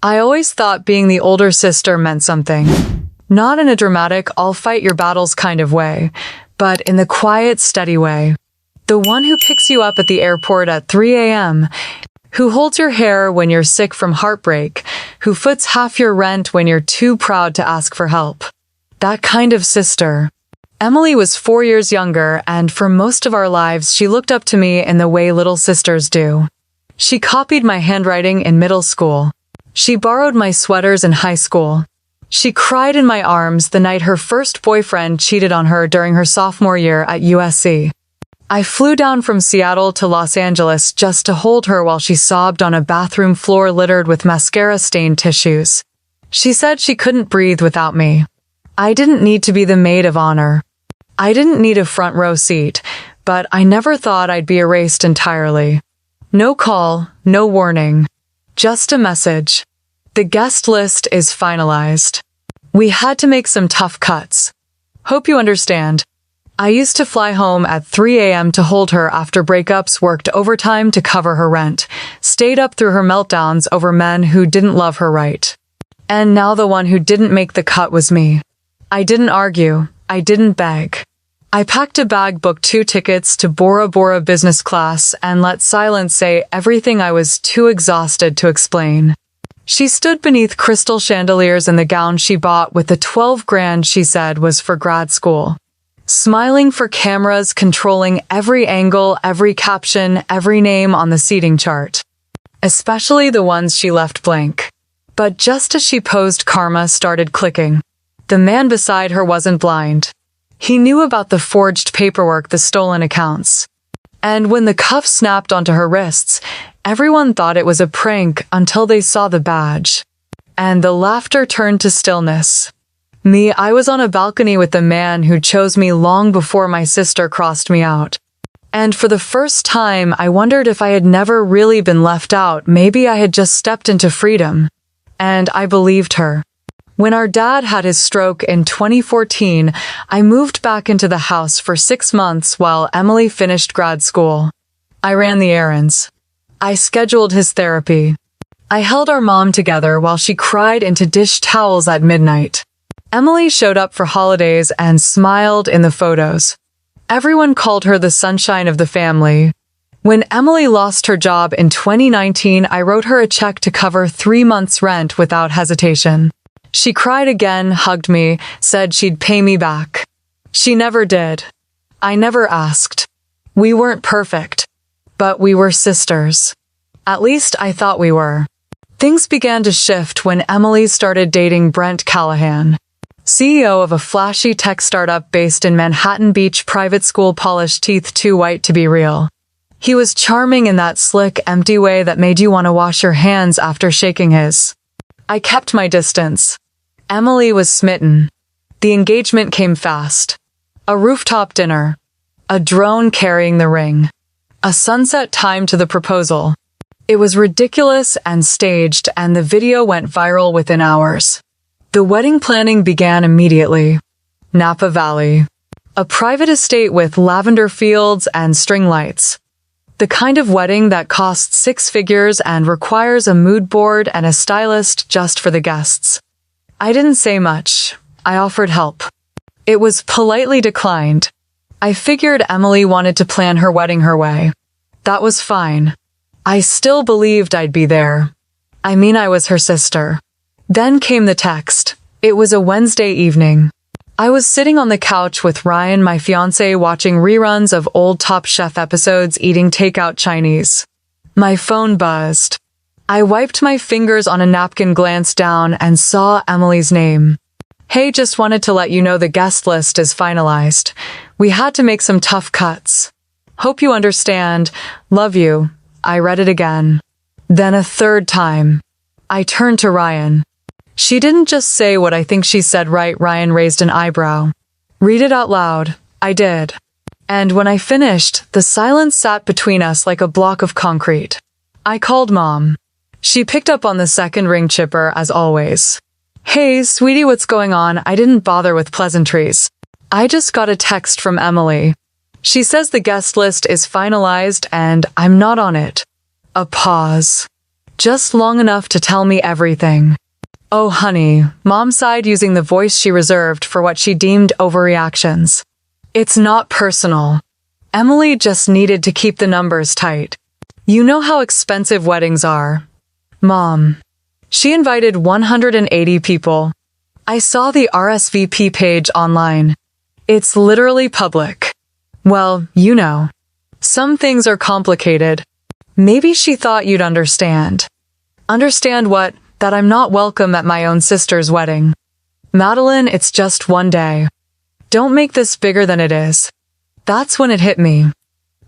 I always thought being the older sister meant something. Not in a dramatic, I'll fight your battles kind of way, but in the quiet, steady way. The one who picks you up at the airport at 3 a.m., who holds your hair when you're sick from heartbreak, who foots half your rent when you're too proud to ask for help. That kind of sister. Emily was 4 years younger, and for most of our lives, she looked up to me in the way little sisters do. She copied my handwriting in middle school. She borrowed my sweaters in high school. She cried in my arms the night her first boyfriend cheated on her during her sophomore year at USC. I flew down from Seattle to Los Angeles just to hold her while she sobbed on a bathroom floor littered with mascara-stained tissues. She said she couldn't breathe without me. I didn't need to be the maid of honor. I didn't need a front row seat, but I never thought I'd be erased entirely. No call, no warning. Just a message. The guest list is finalized. We had to make some tough cuts. Hope you understand. I used to fly home at 3 a.m. to hold her after breakups, worked overtime to cover her rent, stayed up through her meltdowns over men who didn't love her right. And now the one who didn't make the cut was me. I didn't argue. I didn't beg. I packed a bag, booked 2 tickets to Bora Bora business class, and let silence say everything I was too exhausted to explain. She stood beneath crystal chandeliers in the gown she bought with the 12 grand she said was for grad school. Smiling for cameras, controlling every angle, every caption, every name on the seating chart. Especially the ones she left blank. But just as she posed, karma started clicking. The man beside her wasn't blind. He knew about the forged paperwork, the stolen accounts. And when the cuff snapped onto her wrists, everyone thought it was a prank until they saw the badge. And the laughter turned to stillness. Me, I was on a balcony with the man who chose me long before my sister crossed me out. And for the first time, I wondered if I had never really been left out. Maybe I had just stepped into freedom. And I believed her. When our dad had his stroke in 2014, I moved back into the house for 6 months while Emily finished grad school. I ran the errands. I scheduled his therapy. I held our mom together while she cried into dish towels at midnight. Emily showed up for holidays and smiled in the photos. Everyone called her the sunshine of the family. When Emily lost her job in 2019, I wrote her a check to cover 3 months' rent without hesitation. She cried again, hugged me, said she'd pay me back. She never did. I never asked. We weren't perfect, but we were sisters. At least I thought we were. Things began to shift when Emily started dating Brent Callahan, CEO of a flashy tech startup based in Manhattan Beach private school, polished teeth too white to be real. He was charming in that slick, empty way that made you want to wash your hands after shaking his. I kept my distance. Emily was smitten. The engagement came fast. A rooftop dinner. A drone carrying the ring. A sunset time to the proposal. It was ridiculous and staged, and the video went viral within hours. The wedding planning began immediately. Napa Valley. A private estate with lavender fields and string lights. The kind of wedding that costs 6 figures and requires a mood board and a stylist just for the guests. I didn't say much. I offered help. It was politely declined. I figured Emily wanted to plan her wedding her way. That was fine. I still believed I'd be there. I mean, I was her sister. Then came the text. It was a Wednesday evening. I was sitting on the couch with Ryan, my fiancé, watching reruns of old Top Chef episodes, eating takeout Chinese. My phone buzzed. I wiped my fingers on a napkin, glanced down, and saw Emily's name. Hey, just wanted to let you know the guest list is finalized. We had to make some tough cuts. Hope you understand. Love you. I read it again. Then a third time. I turned to Ryan. She didn't just say what I think she said, right? Ryan raised an eyebrow. Read it out loud. I did. And when I finished, the silence sat between us like a block of concrete. I called Mom. She picked up on the second ring, chipper as always. Hey, sweetie, what's going on? I didn't bother with pleasantries. I just got a text from Emily. She says the guest list is finalized and I'm not on it. A pause. Just long enough to tell me everything. Oh honey, Mom sighed using the voice she reserved for what she deemed overreactions. It's not personal. Emily just needed to keep the numbers tight. You know how expensive weddings are. Mom. She invited 180 people. I saw the RSVP page online. It's literally public. Well, you know. Some things are complicated. Maybe she thought you'd understand. Understand what? That I'm not welcome at my own sister's wedding. Madeline, it's just one day. Don't make this bigger than it is. That's when it hit me.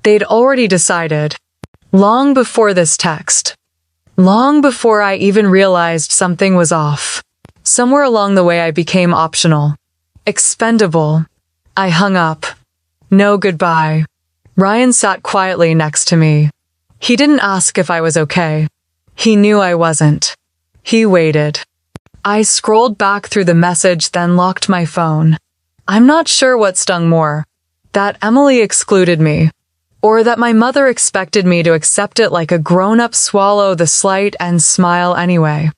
They'd already decided. Long before this text. Long before I even realized something was off. Somewhere along the way I became optional. Expendable. I hung up. No goodbye. Ryan sat quietly next to me. He didn't ask if I was okay. He knew I wasn't. He waited. I scrolled back through the message, then locked my phone. I'm not sure what stung more. That Emily excluded me. Or that my mother expected me to accept it like a grown-up, swallow the slight and smile anyway.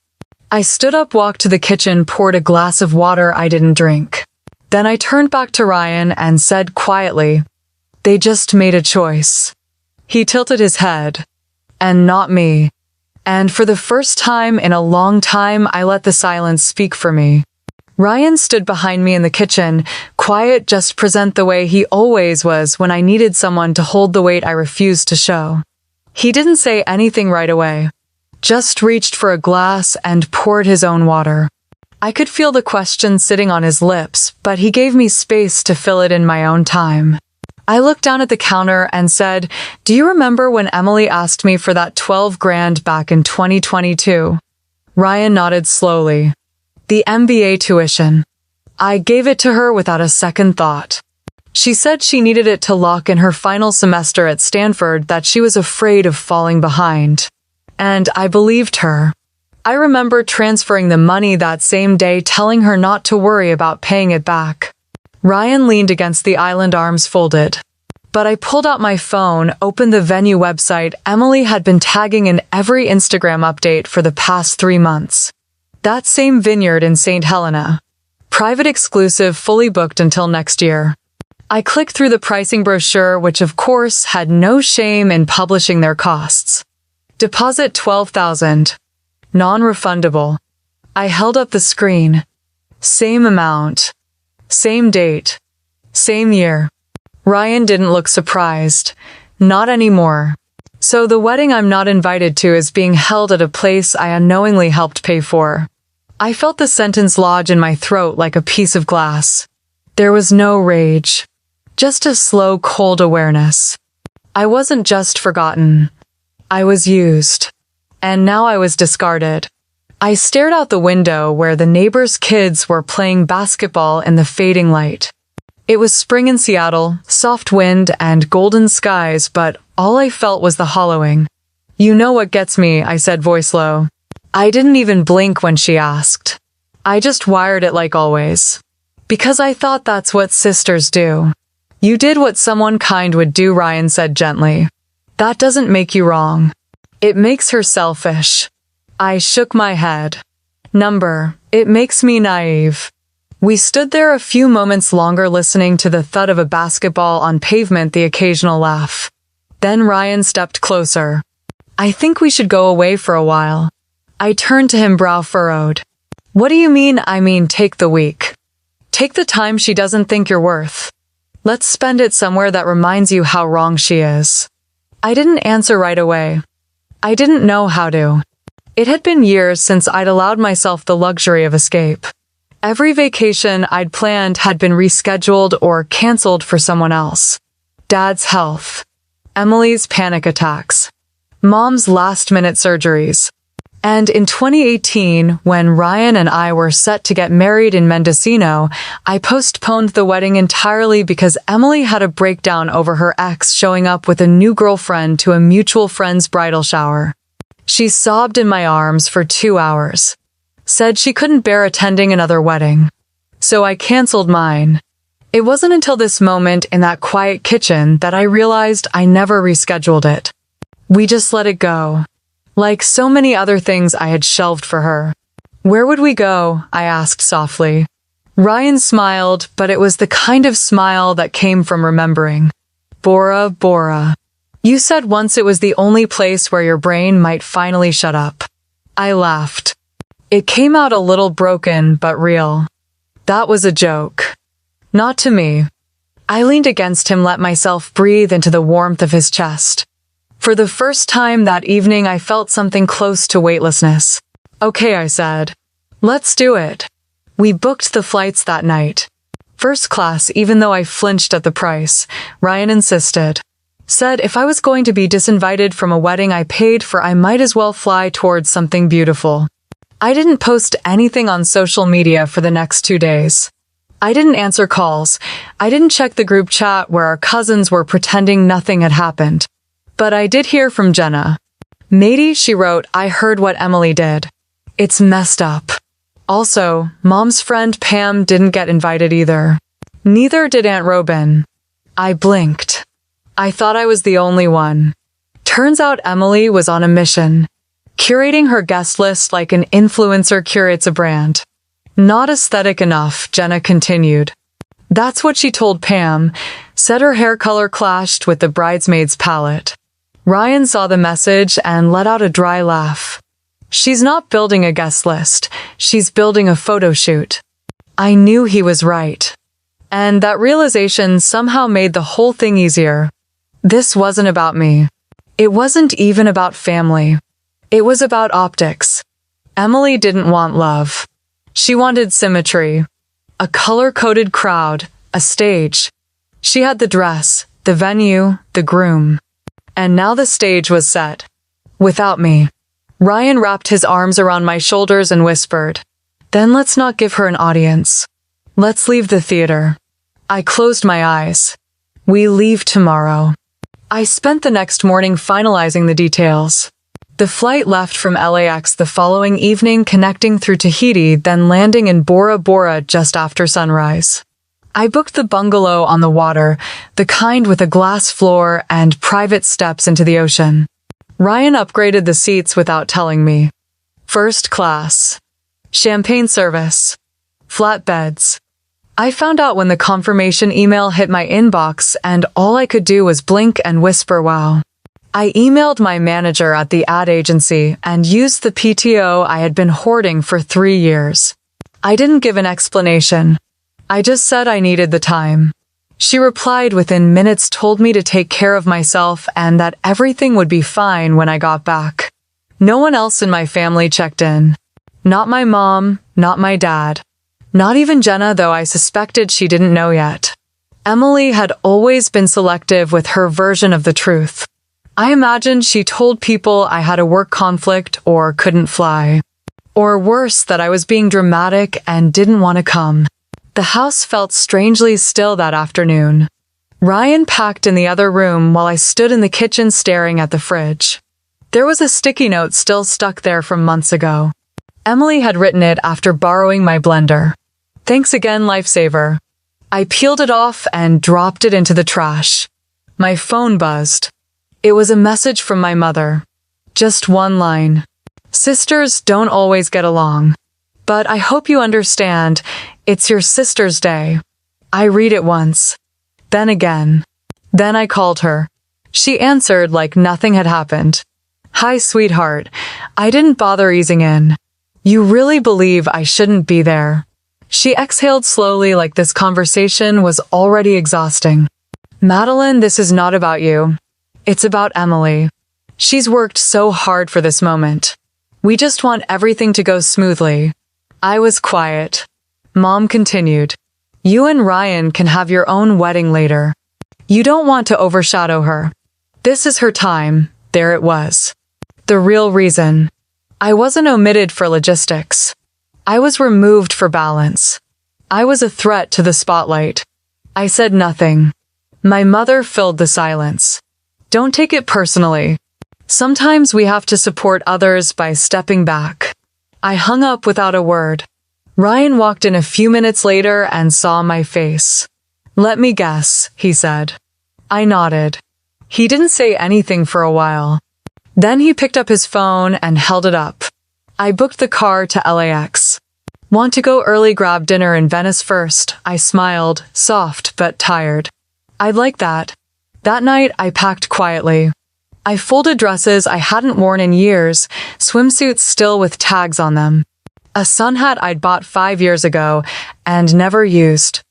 I stood up, walked to the kitchen, poured a glass of water I didn't drink. Then I turned back to Ryan and said quietly, "They just made a choice." He tilted his head. And not me. And for the first time in a long time, I let the silence speak for me. Ryan stood behind me in the kitchen, quiet, just present the way he always was when I needed someone to hold the weight I refused to show. He didn't say anything right away. Just reached for a glass and poured his own water. I could feel the question sitting on his lips, but he gave me space to fill it in my own time. I looked down at the counter and said, "Do you remember when Emily asked me for that 12 grand back in 2022? Ryan nodded slowly. The MBA tuition. I gave it to her without a second thought. She said she needed it to lock in her final semester at Stanford, that she was afraid of falling behind. And I believed her. I remember transferring the money that same day, telling her not to worry about paying it back. Ryan leaned against the island, arms folded. But I pulled out my phone, opened the venue website Emily had been tagging in every Instagram update for the past 3 months. That same vineyard in St. Helena. Private exclusive, fully booked until next year. I clicked through the pricing brochure, which of course had no shame in publishing their costs. Deposit $12,000. Non-refundable. I held up the screen. Same amount. Same date. Same year. Ryan didn't look surprised. Not anymore. So the wedding I'm not invited to is being held at a place I unknowingly helped pay for. I felt the sentence lodge in my throat like a piece of glass. There was no rage. Just a slow, cold awareness. I wasn't just forgotten. I was used. And now I was discarded. I stared out the window where the neighbors' kids were playing basketball in the fading light. It was spring in Seattle, soft wind and golden skies, but all I felt was the hollowing. "You know what gets me," I said, voice low. I didn't even blink when she asked. I just wired it like always. Because I thought that's what sisters do. "You did what someone kind would do," Ryan said gently. "That doesn't make you wrong. It makes her selfish." I shook my head. It makes me naive." We stood there a few moments longer, listening to the thud of a basketball on pavement, the occasional laugh. Then Ryan stepped closer. "I think we should go away for a while." I turned to him, brow furrowed. "What do you mean?" "I mean, take the week. Take the time she doesn't think you're worth. Let's spend it somewhere that reminds you how wrong she is." I didn't answer right away. I didn't know how to. It had been years since I'd allowed myself the luxury of escape. Every vacation I'd planned had been rescheduled or canceled for someone else. Dad's health. Emily's panic attacks. Mom's last-minute surgeries. And in 2018, when Ryan and I were set to get married in Mendocino, I postponed the wedding entirely because Emily had a breakdown over her ex showing up with a new girlfriend to a mutual friend's bridal shower. She sobbed in my arms for 2 hours. Said she couldn't bear attending another wedding. So I canceled mine. It wasn't until this moment in that quiet kitchen that I realized I never rescheduled it. We just let it go. like so many other things I had shelved for her. "Where would we go?" I asked softly. Ryan smiled, but it was the kind of smile that came from remembering. "Bora Bora. You said once it was the only place where your brain might finally shut up." I laughed. It came out a little broken but real. That was a joke. Not to me. I leaned against him, let myself breathe into the warmth of his chest. For the first time that evening, I felt something close to weightlessness. "Okay," I said. "Let's do it." We booked the flights that night. First class, even though I flinched at the price. Ryan insisted. Said if I was going to be disinvited from a wedding I paid for, I might as well fly towards something beautiful. I didn't post anything on social media for the next 2 days. I didn't answer calls. I didn't check the group chat where our cousins were pretending nothing had happened. But I did hear from Jenna. "Matey," she wrote, "I heard what Emily did. It's messed up." Also, Mom's friend Pam didn't get invited either. Neither did Aunt Robin. I blinked. I thought I was the only one. Turns out Emily was on a mission, curating her guest list like an influencer curates a brand. "Not aesthetic enough," Jenna continued. That's what she told Pam, said her hair color clashed with the bridesmaid's palette. Ryan saw the message and let out a dry laugh. "She's not building a guest list, she's building a photo shoot." I knew he was right. And that realization somehow made the whole thing easier. This wasn't about me. It wasn't even about family. It was about optics. Emily didn't want love. She wanted symmetry. A color-coded crowd, a stage. She had the dress, the venue, the groom. And now the stage was set. Without me. Ryan wrapped his arms around my shoulders and whispered, "Then let's not give her an audience. Let's leave the theater." I closed my eyes. We leave tomorrow. I spent the next morning finalizing the details. The flight left from LAX the following evening, connecting through Tahiti, then landing in Bora Bora just after sunrise. I booked the bungalow on the water, the kind with a glass floor and private steps into the ocean. Ryan upgraded the seats without telling me. First class. Champagne service. Flat beds. I found out when the confirmation email hit my inbox, and all I could do was blink and whisper, "Wow." I emailed my manager at the ad agency and used the PTO I had been hoarding for 3 years. I didn't give an explanation. I just said I needed the time. She replied within minutes, told me to take care of myself and that everything would be fine when I got back. No one else in my family checked in. Not my mom, not my dad. Not even Jenna, though I suspected she didn't know yet. Emily had always been selective with her version of the truth. I imagined she told people I had a work conflict or couldn't fly. Or worse, that I was being dramatic and didn't want to come. The house felt strangely still that afternoon. Ryan packed in the other room while I stood in the kitchen staring at the fridge. There was a sticky note still stuck there from months ago. Emily had written it after borrowing my blender. "Thanks again, lifesaver." I peeled it off and dropped it into the trash. My phone buzzed. It was a message from my mother. Just one line. "Sisters don't always get along. But I hope you understand, it's your sister's day." I read it once. Then again. Then I called her. She answered like nothing had happened. "Hi, sweetheart. I didn't bother easing in. You really believe I shouldn't be there?" She exhaled slowly, like this conversation was already exhausting. "Madeline, this is not about you. It's about Emily. She's worked so hard for this moment. We just want everything to go smoothly." I was quiet. Mom continued, "You and Ryan can have your own wedding later. You don't want to overshadow her. This is her time." There it was. The real reason. I wasn't omitted for logistics. I was removed for balance. I was a threat to the spotlight. I said nothing. My mother filled the silence. "Don't take it personally. Sometimes we have to support others by stepping back." I hung up without a word. Ryan walked in a few minutes later and saw my face. "Let me guess," he said. I nodded. He didn't say anything for a while. Then he picked up his phone and held it up. I booked the car to LAX. Want to go early grab dinner in Venice first? I smiled, soft but tired. I'd like that. That night, I packed quietly. I folded dresses I hadn't worn in years, swimsuits still with tags on them. A sun hat I'd bought 5 years ago and never used.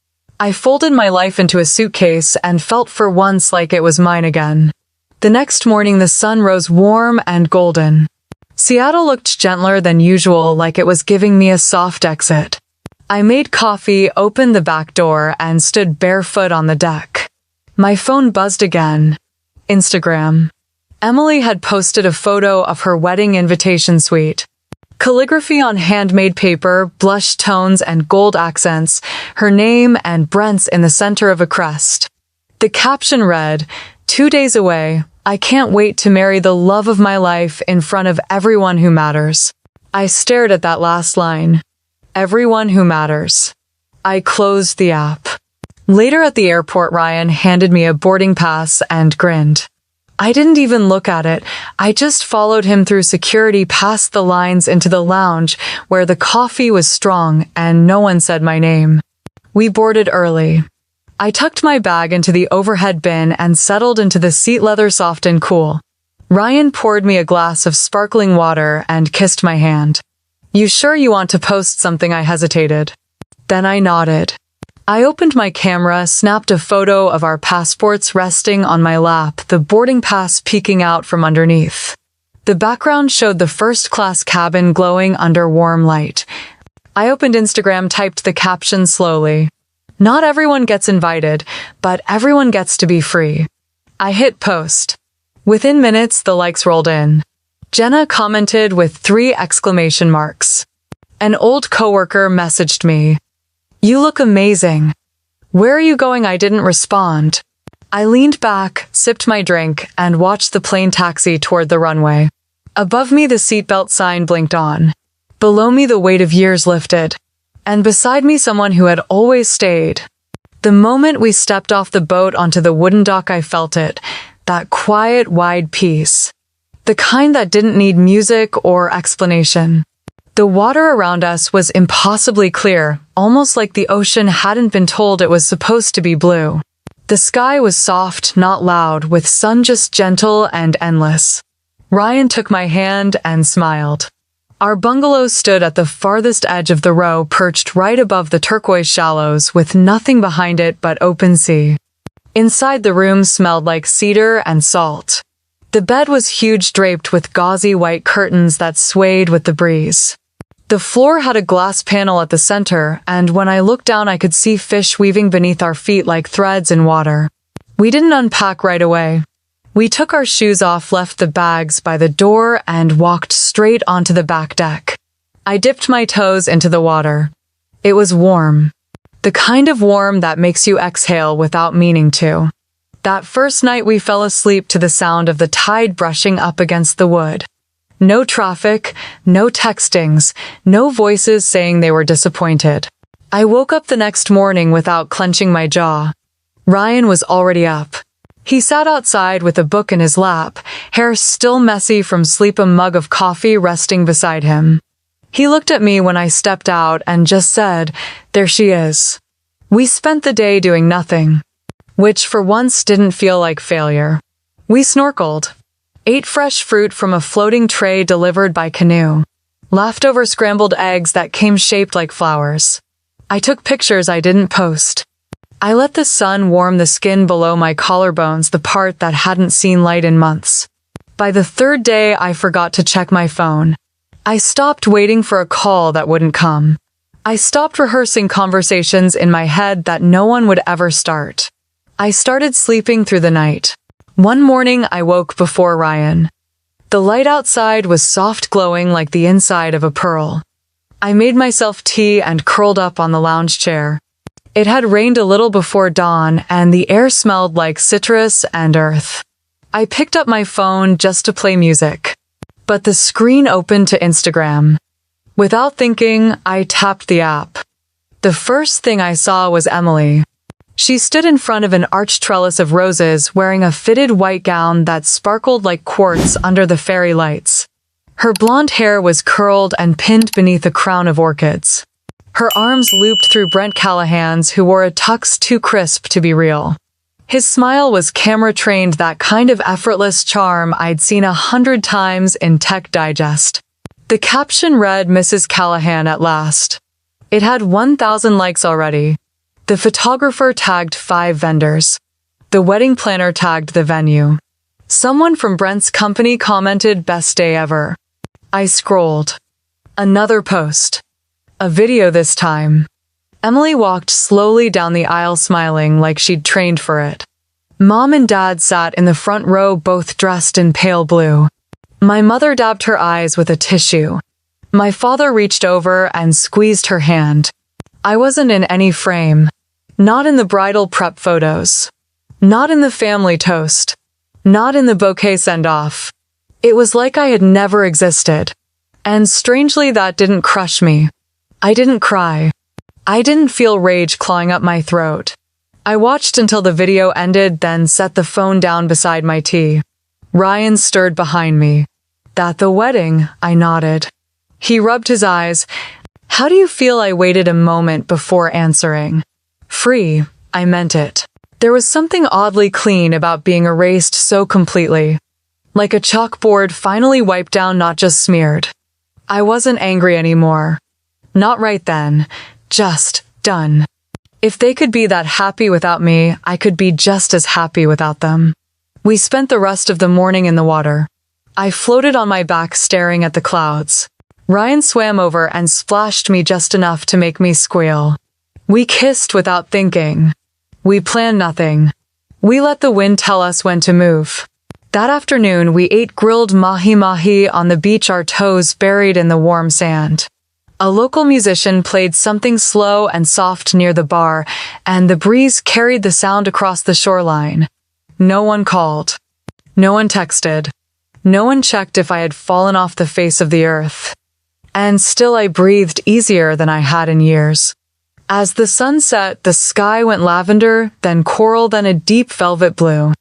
I folded my life into a suitcase and felt for once like it was mine again. The next morning, the sun rose warm and golden. Seattle looked gentler than usual, like it was giving me a soft exit. I made coffee, opened the back door, and stood barefoot on the deck. My phone buzzed again. Instagram. Emily had posted a photo of her wedding invitation suite. Calligraphy on handmade paper, blush tones and gold accents, her name and Brent's in the center of a crest. The caption read, "2 days away. I can't wait to marry the love of my life in front of everyone who matters." I stared at that last line. Everyone who matters. I closed the app. Later at the airport, Ryan handed me a boarding pass and grinned. I didn't even look at it. I just followed him through security past the lines into the lounge where the coffee was strong and no one said my name. We boarded early. I tucked my bag into the overhead bin and settled into the seat leather soft and cool. Ryan poured me a glass of sparkling water and kissed my hand. "You sure you want to post something?" I hesitated. Then I nodded. I opened my camera, snapped a photo of our passports resting on my lap, the boarding pass peeking out from underneath. The background showed the first-class cabin glowing under warm light. I opened Instagram, typed the caption slowly. "Not everyone gets invited, but everyone gets to be free." I hit post. Within minutes, the likes rolled in. Jenna commented with 3 exclamation marks. An old coworker messaged me, "You look amazing. Where are you going?" I didn't respond. I leaned back, sipped my drink, and watched the plane taxi toward the runway. Above me, the seatbelt sign blinked on. Below me, the weight of years lifted. And beside me, someone who had always stayed. The moment we stepped off the boat onto the wooden dock, I felt it. That quiet, wide peace. The kind that didn't need music or explanation. The water around us was impossibly clear, almost like the ocean hadn't been told it was supposed to be blue. The sky was soft, not loud, with sun just gentle and endless. Ryan took my hand and smiled. Our bungalow stood at the farthest edge of the row, perched right above the turquoise shallows, with nothing behind it but open sea. Inside, the room smelled like cedar and salt. The bed was huge, draped with gauzy white curtains that swayed with the breeze. The floor had a glass panel at the center, and when I looked down, I could see fish weaving beneath our feet like threads in water. We didn't unpack right away. We took our shoes off, left the bags by the door, and walked straight onto the back deck. I dipped my toes into the water. It was warm. The kind of warm that makes you exhale without meaning to. That first night, we fell asleep to the sound of the tide brushing up against the wood. No traffic, no textings, no voices saying they were disappointed. I woke up the next morning without clenching my jaw. Ryan was already up. He sat outside with a book in his lap, hair still messy from sleep, a mug of coffee resting beside him. He looked at me when I stepped out and just said, "There she is." We spent the day doing nothing, which for once didn't feel like failure. We snorkeled. Ate fresh fruit from a floating tray delivered by canoe. Laughed over scrambled eggs that came shaped like flowers. I took pictures I didn't post. I let the sun warm the skin below my collarbones, the part that hadn't seen light in months. By the 3rd day, I forgot to check my phone. I stopped waiting for a call that wouldn't come. I stopped rehearsing conversations in my head that no one would ever start. I started sleeping through the night. One morning, I woke before Ryan. The light outside was soft, glowing like the inside of a pearl. I made myself tea and curled up on the lounge chair. It had rained a little before dawn, and the air smelled like citrus and earth. I picked up my phone just to play music. But the screen opened to Instagram. Without thinking, I tapped the app. The first thing I saw was Emily. She stood in front of an arched trellis of roses, wearing a fitted white gown that sparkled like quartz under the fairy lights. Her blonde hair was curled and pinned beneath a crown of orchids. Her arms looped through Brent Callahan's, who wore a tux too crisp to be real. His smile was camera-trained, that kind of effortless charm I'd seen 100 times in Tech Digest. The caption read, "Mrs. Callahan at last." It had 1,000 likes already. The photographer tagged 5 vendors. The wedding planner tagged the venue. Someone from Brent's company commented, "Best day ever." I scrolled. Another post. A video this time. Emily walked slowly down the aisle, smiling like she'd trained for it. Mom and Dad sat in the front row, both dressed in pale blue. My mother dabbed her eyes with a tissue. My father reached over and squeezed her hand. I wasn't in any frame. Not in the bridal prep photos. Not in the family toast. Not in the bouquet send-off. It was like I had never existed. And strangely, that didn't crush me. I didn't cry. I didn't feel rage clawing up my throat. I watched until the video ended, then set the phone down beside my tea. Ryan stirred behind me. "That the wedding?" I nodded. He rubbed his eyes. "How do you feel?" I waited a moment before answering. "Free." I meant it. There was something oddly clean about being erased so completely. Like a chalkboard finally wiped down, not just smeared. I wasn't angry anymore. Not right then. Just done. If they could be that happy without me, I could be just as happy without them. We spent the rest of the morning in the water. I floated on my back staring at the clouds. Ryan swam over and splashed me just enough to make me squeal. We kissed without thinking. We planned nothing. We let the wind tell us when to move. That afternoon, we ate grilled mahi-mahi on the beach, our toes buried in the warm sand. A local musician played something slow and soft near the bar, and the breeze carried the sound across the shoreline. No one called. No one texted. No one checked if I had fallen off the face of the earth. And still I breathed easier than I had in years. As the sun set, the sky went lavender, then coral, then a deep velvet blue.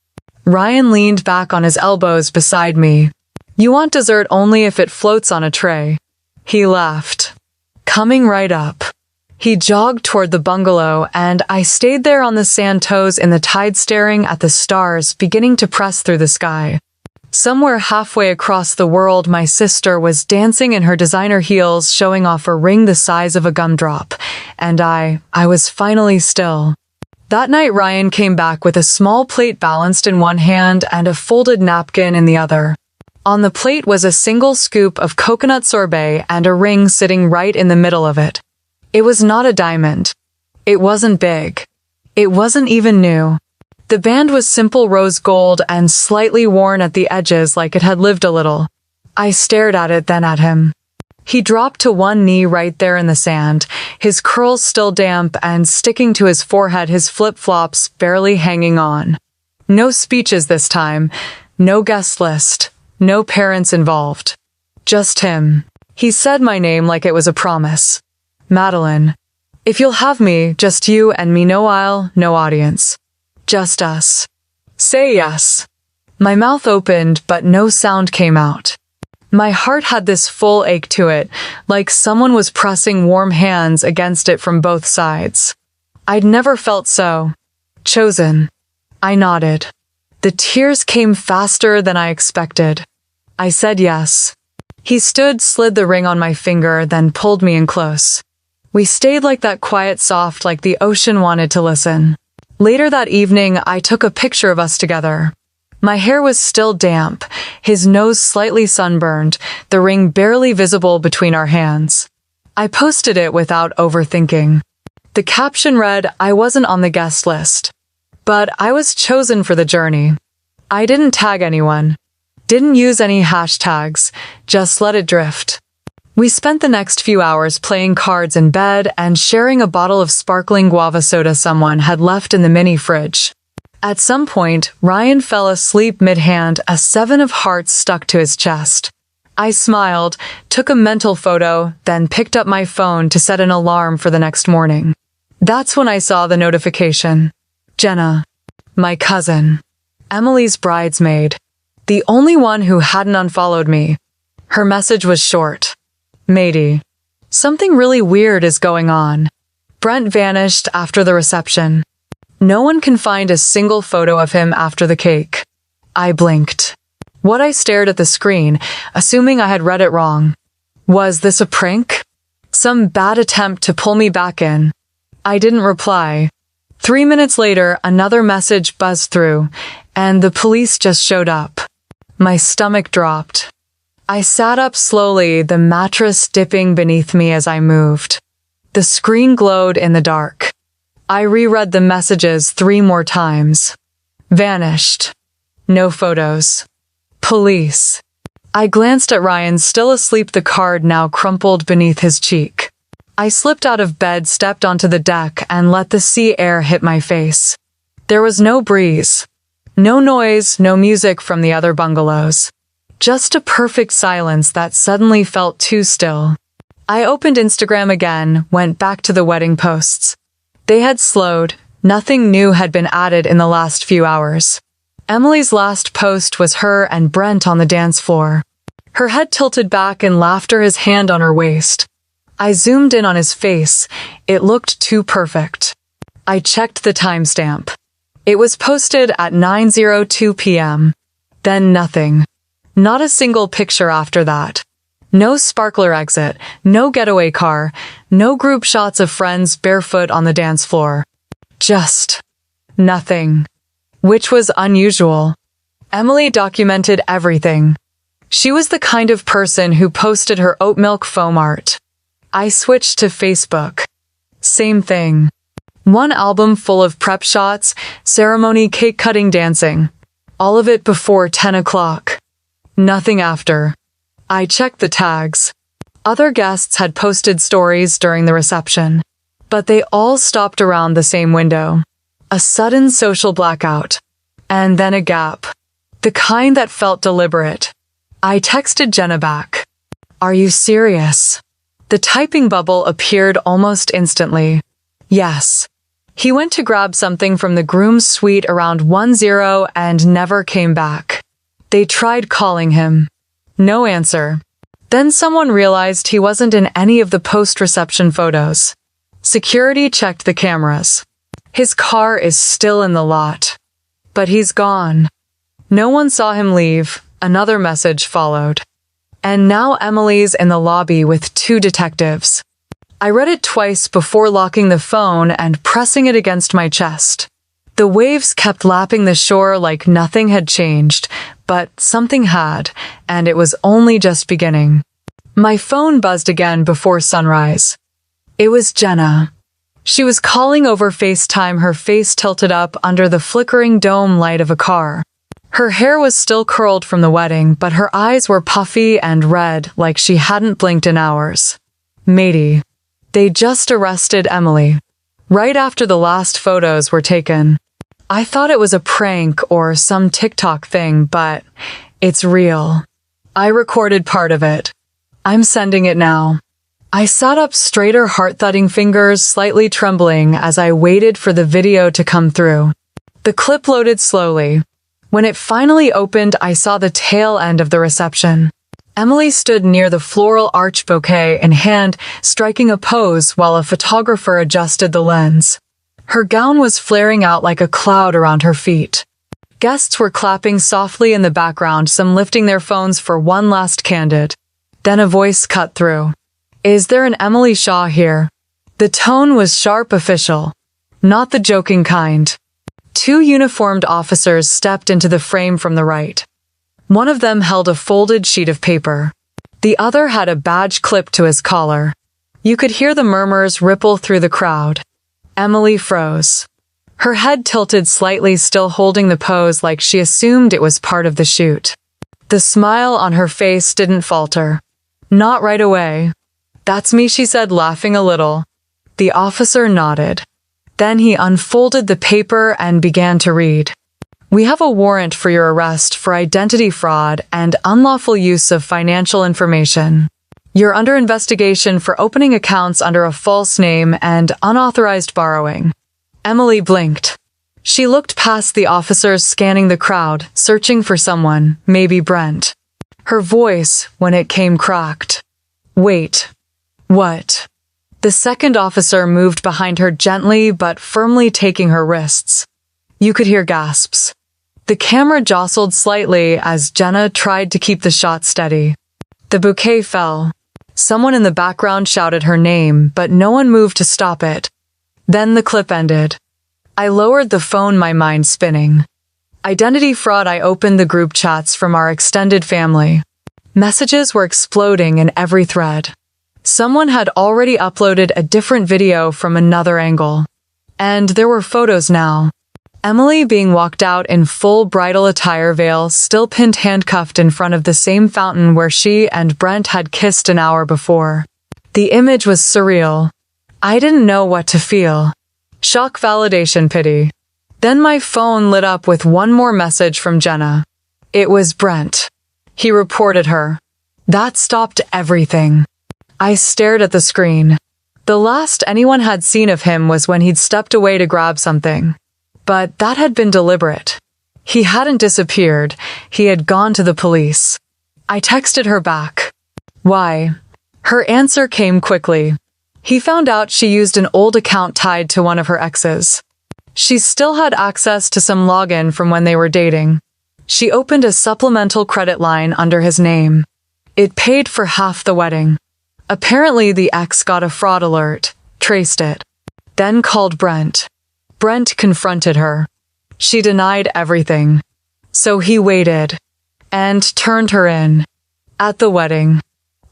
Ryan leaned back on his elbows beside me. "You want dessert only if it floats on a tray." He laughed. "Coming right up." He jogged toward the bungalow, and I stayed there on the sand, toes in the tide, staring at the stars beginning to press through the sky. Somewhere halfway across the world, my sister was dancing in her designer heels, showing off a ring the size of a gumdrop, and I was finally still. That night, Ryan came back with a small plate balanced in one hand and a folded napkin in the other. On the plate was a single scoop of coconut sorbet and a ring sitting right in the middle of it. It was not a diamond. It wasn't big. It wasn't even new. The band was simple rose gold and slightly worn at the edges, like it had lived a little. I stared at it, then at him. He dropped to one knee right there in the sand, his curls still damp and sticking to his forehead, his flip-flops barely hanging on. No speeches this time, no guest list, no parents involved. Just him. He said my name like it was a promise. "Madeline. If you'll have me, just you and me, no aisle, no audience. Just us. Say yes." My mouth opened, but no sound came out. My heart had this full ache to it, like someone was pressing warm hands against it from both sides. I'd never felt so chosen. I nodded. The tears came faster than I expected. I said yes. He stood, slid the ring on my finger, then pulled me in close. We stayed like that, quiet, soft, like the ocean wanted to listen. Later that evening, I took a picture of us together. My hair was still damp, his nose slightly sunburned, the ring barely visible between our hands. I posted it without overthinking. The caption read, "I wasn't on the guest list, but I was chosen for the journey." I didn't tag anyone. Didn't use any hashtags, just let it drift. We spent the next few hours playing cards in bed and sharing a bottle of sparkling guava soda someone had left in the mini fridge. At some point, Ryan fell asleep mid-hand, a 7 of hearts stuck to his chest. I smiled, took a mental photo, then picked up my phone to set an alarm for the next morning. That's when I saw the notification. Jenna. My cousin. Emily's bridesmaid. The only one who hadn't unfollowed me. Her message was short. Matey. Something really weird is going on. Brent vanished after the reception. No one can find a single photo of him after the cake. I blinked. I stared at the screen, assuming I had read it wrong. Was this a prank? Some bad attempt to pull me back in? I didn't reply. 3 minutes later, another message buzzed through, and the police just showed up. My stomach dropped. I sat up slowly, the mattress dipping beneath me as I moved. The screen glowed in the dark. I reread the messages 3 more times. Vanished. No photos. Police. I glanced at Ryan, still asleep, the card now crumpled beneath his cheek. I slipped out of bed, stepped onto the deck, and let the sea air hit my face. There was no breeze. No noise, no music from the other bungalows. Just a perfect silence that suddenly felt too still. I opened Instagram again, went back to the wedding posts. They had slowed. Nothing new had been added in the last few hours. Emily's last post was her and Brent on the dance floor. Her head tilted back in laughter, his hand on her waist. I zoomed in on his face. It looked too perfect. I checked the timestamp. It was posted at 9:02 p.m. Then nothing. Not a single picture after that. No sparkler exit, no getaway car, no group shots of friends barefoot on the dance floor. Just nothing. Which was unusual. Emily documented everything. She was the kind of person who posted her oat milk foam art. I switched to Facebook. Same thing. One album full of prep shots, ceremony, cake cutting, dancing. All of it before 10 o'clock. Nothing after. I checked the tags. Other guests had posted stories during the reception, but they all stopped around the same window. A sudden social blackout. And then a gap. The kind that felt deliberate. I texted Jenna back. Are you serious? The typing bubble appeared almost instantly. Yes. He went to grab something from the groom's suite around 1:00 and never came back. They tried calling him. No answer. Then someone realized he wasn't in any of the post-reception photos. Security checked the cameras. His car is still in the lot. But he's gone. No one saw him leave. Another message followed. And now Emily's in the lobby with 2 detectives. I read it twice before locking the phone and pressing it against my chest. The waves kept lapping the shore like nothing had changed, but something had, and it was only just beginning. My phone buzzed again before sunrise. It was Jenna. She was calling over FaceTime, her face tilted up under the flickering dome light of a car. Her hair was still curled from the wedding, but her eyes were puffy and red like she hadn't blinked in hours. Matey. They just arrested Emily. Right after the last photos were taken. I thought it was a prank or some TikTok thing, but it's real. I recorded part of it. I'm sending it now. I sat up straighter, heart-thudding, fingers slightly trembling as I waited for the video to come through. The clip loaded slowly. When it finally opened, I saw the tail end of the reception. Emily stood near the floral arch, bouquet in hand, striking a pose while a photographer adjusted the lens. Her gown was flaring out like a cloud around her feet. Guests were clapping softly in the background, some lifting their phones for one last candid. Then a voice cut through. Is there an Emily Shaw here? The tone was sharp, official. Not the joking kind. 2 uniformed officers stepped into the frame from the right. One of them held a folded sheet of paper. The other had a badge clipped to his collar. You could hear the murmurs ripple through the crowd. Emily froze. Her head tilted slightly, still holding the pose like she assumed it was part of the shoot. The smile on her face didn't falter. Not right away. That's me, she said, laughing a little. The officer nodded. Then he unfolded the paper and began to read. We have a warrant for your arrest for identity fraud and unlawful use of financial information. You're under investigation for opening accounts under a false name and unauthorized borrowing. Emily blinked. She looked past the officers scanning the crowd, searching for someone, maybe Brent. Her voice, when it came, cracked. Wait. What? The second officer moved behind her gently but firmly, taking her wrists. You could hear gasps. The camera jostled slightly as Jenna tried to keep the shot steady. The bouquet fell. Someone in the background shouted her name, but no one moved to stop it. Then the clip ended. I lowered the phone, my mind spinning. Identity fraud. I opened the group chats from our extended family. Messages were exploding in every thread. Someone had already uploaded a different video from another angle. And there were photos now. Emily being walked out in full bridal attire, veil still pinned, handcuffed in front of the same fountain where she and Brent had kissed an hour before. The image was surreal. I didn't know what to feel. Shock, validation, pity. Then my phone lit up with one more message from Jenna. It was Brent. He reported her. That stopped everything. I stared at the screen. The last anyone had seen of him was when he'd stepped away to grab something. But that had been deliberate. He hadn't disappeared. He had gone to the police. I texted her back. Why? Her answer came quickly. He found out she used an old account tied to one of her exes. She still had access to some login from when they were dating. She opened a supplemental credit line under his name. It paid for half the wedding. Apparently the ex got a fraud alert, traced it, then called Brent. Brent confronted her. She denied everything. So he waited and turned her in. At the wedding,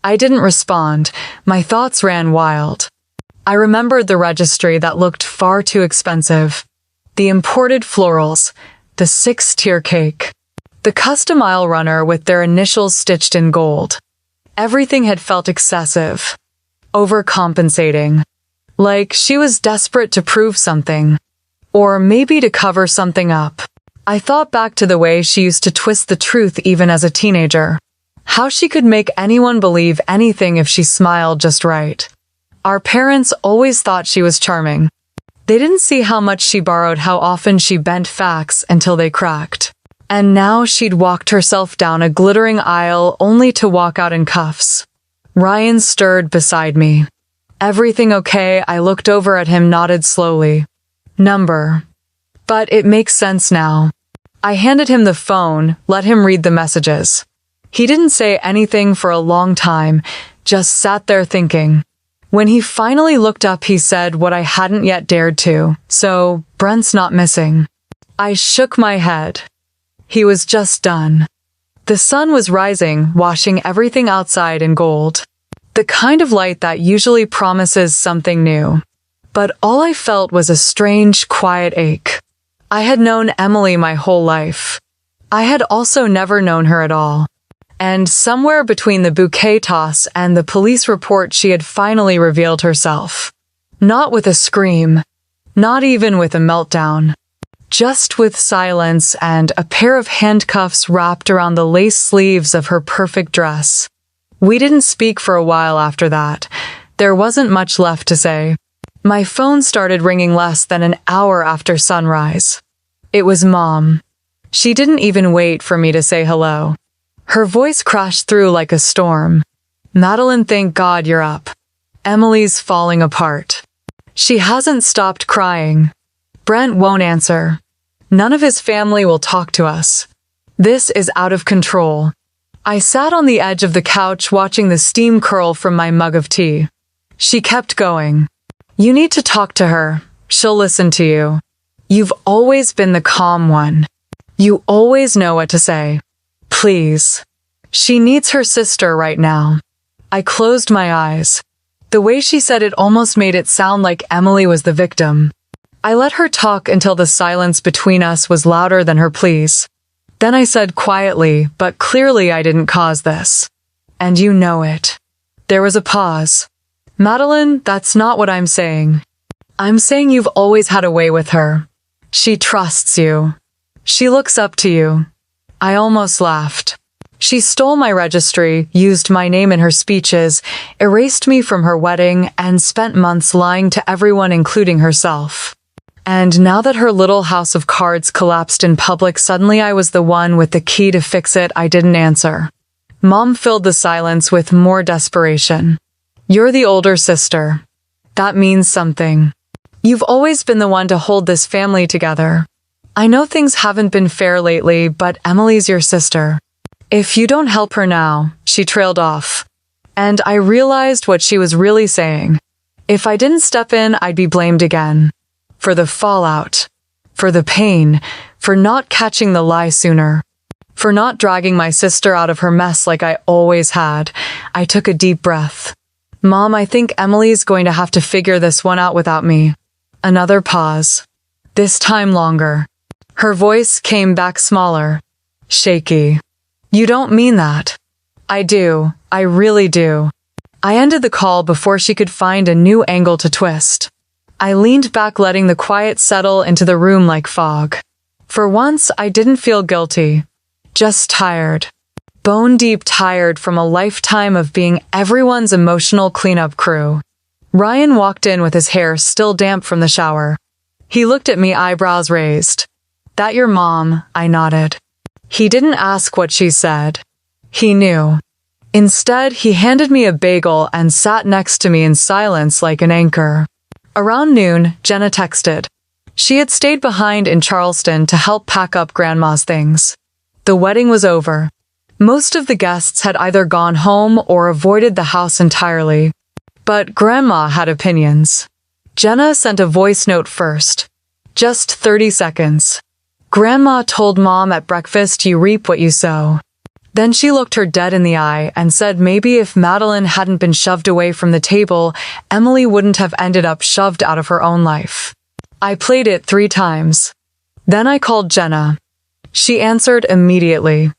I didn't respond. My thoughts ran wild. I remembered the registry that looked far too expensive. The imported florals, the 6-tier cake, the custom aisle runner with their initials stitched in gold. Everything had felt excessive, overcompensating, like she was desperate to prove something, or maybe to cover something up. I thought back to the way she used to twist the truth even as a teenager. How she could make anyone believe anything if she smiled just right. Our parents always thought she was charming. They didn't see how much she borrowed, how often she bent facts until they cracked. And now she'd walked herself down a glittering aisle only to walk out in cuffs. Ryan stirred beside me. Everything okay? I looked over at him, nodded slowly. Number. But it makes sense now. I handed him the phone, let him read the messages. He didn't say anything for a long time, just sat there thinking. When he finally looked up, he said what I hadn't yet dared to. So, Brent's not missing. I shook my head. He was just done. The sun was rising, washing everything outside in gold. The kind of light that usually promises something new. But all I felt was a strange, quiet ache. I had known Emily my whole life. I had also never known her at all. And somewhere between the bouquet toss and the police report, she had finally revealed herself. Not with a scream. Not even with a meltdown. Just with silence and a pair of handcuffs wrapped around the lace sleeves of her perfect dress. We didn't speak for a while after that. There wasn't much left to say. My phone started ringing less than an hour after sunrise. It was Mom. She didn't even wait for me to say hello. Her voice crashed through like a storm. Madeline, thank God you're up. Emily's falling apart. She hasn't stopped crying. Brent won't answer. None of his family will talk to us. This is out of control. I sat on the edge of the couch watching the steam curl from my mug of tea. She kept going. You need to talk to her. She'll listen to you. You've always been the calm one. You always know what to say. Please. She needs her sister right now. I closed my eyes. The way she said it almost made it sound like Emily was the victim. I let her talk until the silence between us was louder than her pleas. Then I said quietly, but clearly I didn't cause this. And you know it. There was a pause. Madeline, that's not what I'm saying. I'm saying you've always had a way with her. She trusts you. She looks up to you. I almost laughed. She stole my registry, used my name in her speeches, erased me from her wedding, and spent months lying to everyone, including herself. And now that her little house of cards collapsed in public, suddenly I was the one with the key to fix it. I didn't answer. Mom filled the silence with more desperation. You're the older sister. That means something. You've always been the one to hold this family together. I know things haven't been fair lately, but Emily's your sister. If you don't help her now, she trailed off. And I realized what she was really saying. If I didn't step in, I'd be blamed again. For the fallout. For the pain. For not catching the lie sooner. For not dragging my sister out of her mess like I always had. I took a deep breath. Mom, I think Emily's going to have to figure this one out without me. Another pause. This time longer. Her voice came back smaller. Shaky. You don't mean that. I do. I really do. I ended the call before she could find a new angle to twist. I leaned back, letting the quiet settle into the room like fog. For once, I didn't feel guilty. Just tired. Bone-deep tired from a lifetime of being everyone's emotional cleanup crew. Ryan walked in with his hair still damp from the shower. He looked at me, eyebrows raised. That your mom? I nodded. He didn't ask what she said. He knew. Instead, he handed me a bagel and sat next to me in silence like an anchor. Around noon, Jenna texted. She had stayed behind in Charleston to help pack up Grandma's things. The wedding was over. Most of the guests had either gone home or avoided the house entirely. But Grandma had opinions. Jenna sent a voice note first. Just 30 seconds. Grandma told Mom at breakfast, you reap what you sow. Then she looked her dead in the eye and said maybe if Madeline hadn't been shoved away from the table, Emily wouldn't have ended up shoved out of her own life. I played it 3 times. Then I called Jenna. She answered immediately.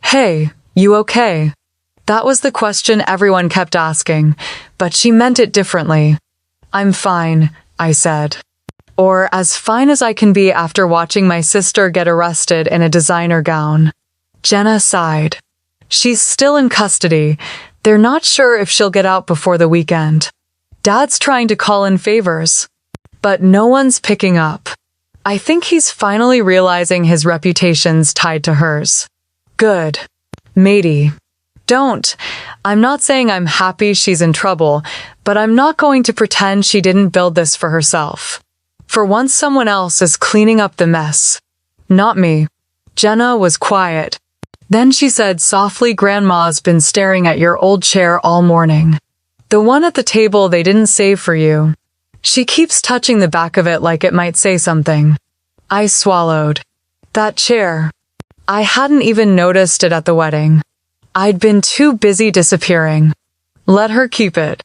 Hey, you okay? That was the question everyone kept asking, but she meant it differently. I'm fine, I said. Or as fine as I can be after watching my sister get arrested in a designer gown. Jenna sighed. She's still in custody. They're not sure if she'll get out before the weekend. Dad's trying to call in favors. But no one's picking up. I think he's finally realizing his reputation's tied to hers. Good. Matey. Don't. I'm not saying I'm happy she's in trouble, but I'm not going to pretend she didn't build this for herself. For once someone else is cleaning up the mess. Not me. Jenna was quiet. Then she said softly, Grandma's been staring at your old chair all morning. The one at the table they didn't save for you. She keeps touching the back of it like it might say something. I swallowed. That chair. I hadn't even noticed it at the wedding. I'd been too busy disappearing. Let her keep it.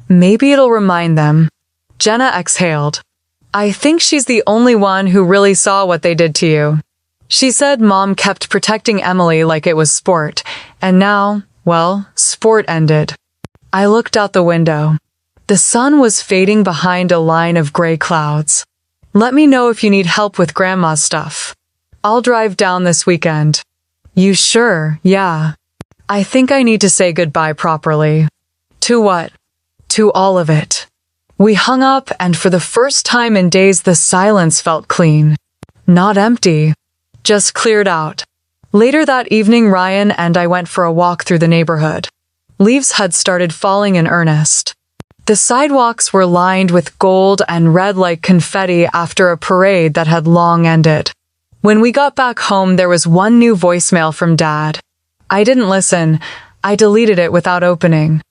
Maybe it'll remind them. Jenna exhaled. I think she's the only one who really saw what they did to you. She said Mom kept protecting Emily like it was sport, and now, well, sport ended. I looked out the window. The sun was fading behind a line of gray clouds. Let me know if you need help with Grandma's stuff. I'll drive down this weekend. You sure? Yeah. I think I need to say goodbye properly. To what? To all of it. We hung up, and for the first time in days the silence felt clean. Not empty. Just cleared out. Later that evening, Ryan and I went for a walk through the neighborhood. Leaves had started falling in earnest. The sidewalks were lined with gold and red like confetti after a parade that had long ended. When we got back home, there was one new voicemail from Dad. I didn't listen. I deleted it without opening.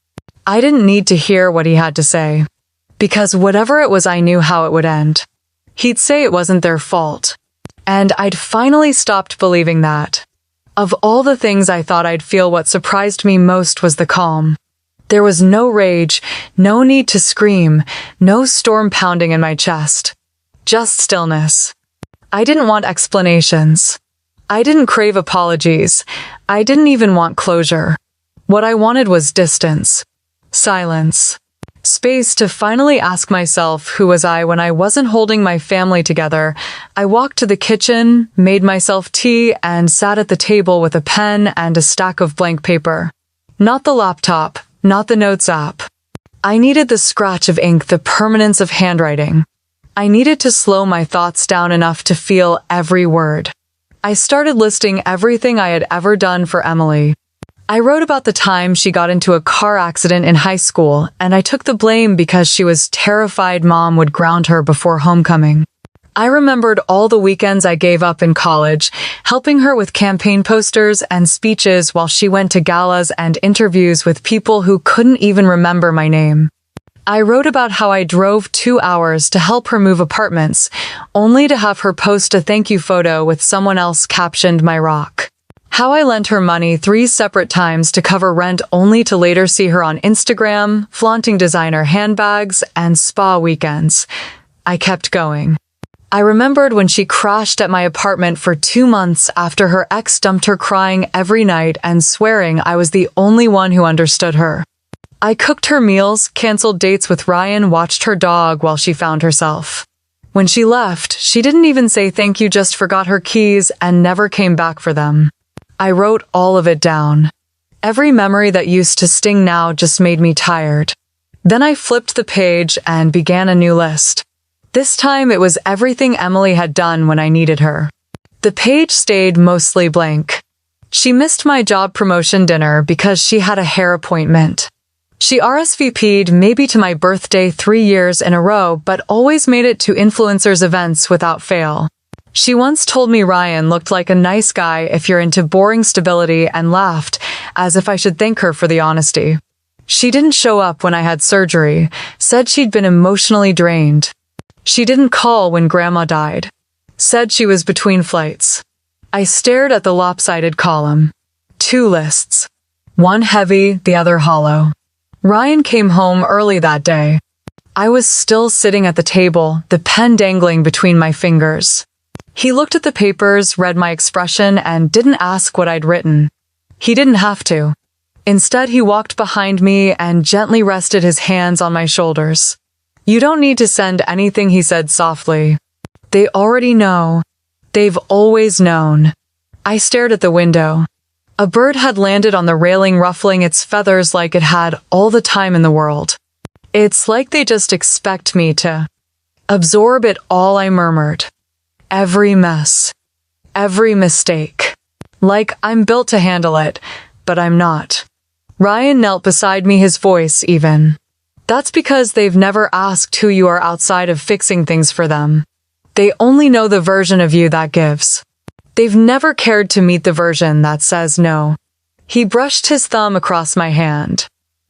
I didn't need to hear what he had to say. Because whatever it was, I knew how it would end. He'd say it wasn't their fault. And I'd finally stopped believing that. Of all the things I thought I'd feel, what surprised me most was the calm. There was no rage, no need to scream, no storm pounding in my chest. Just stillness. I didn't want explanations. I didn't crave apologies. I didn't even want closure. What I wanted was distance. Silence. Space to finally ask myself who was I when I wasn't holding my family together. I walked to the kitchen, made myself tea, and sat at the table with a pen and a stack of blank paper. Not the laptop, not the notes app. I needed the scratch of ink, the permanence of handwriting. I needed to slow my thoughts down enough to feel every word. I started listing everything I had ever done for Emily. I wrote about the time she got into a car accident in high school, and I took the blame because she was terrified Mom would ground her before homecoming. I remembered all the weekends I gave up in college, helping her with campaign posters and speeches while she went to galas and interviews with people who couldn't even remember my name. I wrote about how I drove 2 hours to help her move apartments, only to have her post a thank you photo with someone else captioned "My Rock." How I lent her money 3 separate times to cover rent only to later see her on Instagram, flaunting designer handbags and spa weekends. I kept going. I remembered when she crashed at my apartment for 2 months after her ex dumped her, crying every night and swearing I was the only one who understood her. I cooked her meals, canceled dates with Ryan, watched her dog while she found herself. When she left, she didn't even say thank you, just forgot her keys and never came back for them. I wrote all of it down. Every memory that used to sting now just made me tired. Then I flipped the page and began a new list. This time it was everything Emily had done when I needed her. The page stayed mostly blank. She missed my job promotion dinner because she had a hair appointment. She RSVP'd maybe to my birthday 3 years in a row, but always made it to influencers' events without fail. She once told me Ryan looked like a nice guy if you're into boring stability, and laughed, as if I should thank her for the honesty. She didn't show up when I had surgery, said she'd been emotionally drained. She didn't call when Grandma died. Said she was between flights. I stared at the lopsided column. 2 lists. One heavy, the other hollow. Ryan came home early that day. I was still sitting at the table, the pen dangling between my fingers. He looked at the papers, read my expression, and didn't ask what I'd written. He didn't have to. Instead, he walked behind me and gently rested his hands on my shoulders. "You don't need to send anything," he said softly. "They already know. They've always known." I stared at the window. A bird had landed on the railing, ruffling its feathers like it had all the time in the world. "It's like they just expect me to absorb it all," I murmured. "Every mess. Every mistake. Like I'm built to handle it, but I'm not." Ryan knelt beside me, his voice even. "That's because they've never asked who you are outside of fixing things for them. They only know the version of you that gives. They've never cared to meet the version that says no." He brushed his thumb across my hand.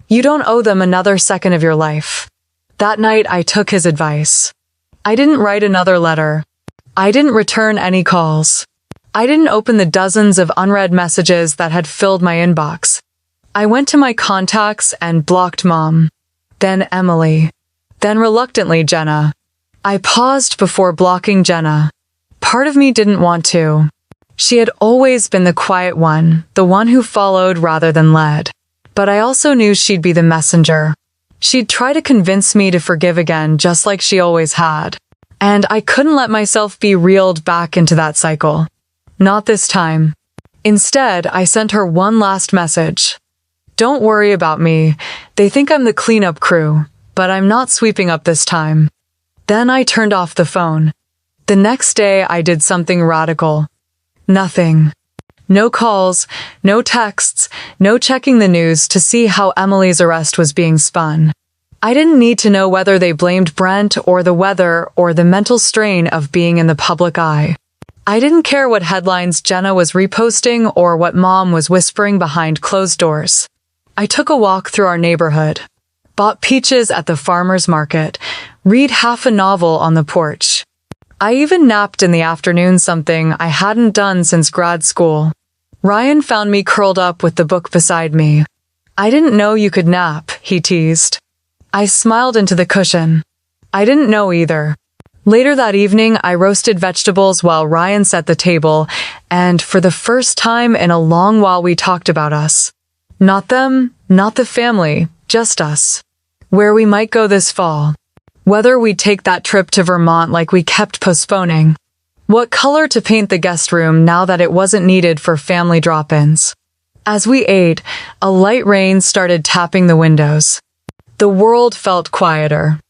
"You don't owe them another second of your life." That night I took his advice. I didn't write another letter. I didn't return any calls. I didn't open the dozens of unread messages that had filled my inbox. I went to my contacts and blocked Mom. Then Emily. Then reluctantly Jenna. I paused before blocking Jenna. Part of me didn't want to. She had always been the quiet one, the one who followed rather than led. But I also knew she'd be the messenger. She'd try to convince me to forgive again, just like she always had. And I couldn't let myself be reeled back into that cycle. Not this time. Instead, I sent her one last message. "Don't worry about me. They think I'm the cleanup crew, but I'm not sweeping up this time." Then I turned off the phone. The next day, I did something radical. Nothing. No calls, no texts, no checking the news to see how Emily's arrest was being spun. I didn't need to know whether they blamed Brent or the weather or the mental strain of being in the public eye. I didn't care what headlines Jenna was reposting or what Mom was whispering behind closed doors. I took a walk through our neighborhood, bought peaches at the farmer's market, read half a novel on the porch. I even napped in the afternoon, something I hadn't done since grad school. Ryan found me curled up with the book beside me. "I didn't know you could nap," he teased. I smiled into the cushion. I didn't know either. Later that evening, I roasted vegetables while Ryan set the table, and for the first time in a long while we talked about us. Not them, not the family, just us. Where we might go this fall. Whether we'd take that trip to Vermont like we kept postponing. What color to paint the guest room now that it wasn't needed for family drop-ins. As we ate, a light rain started tapping the windows. The world felt quieter.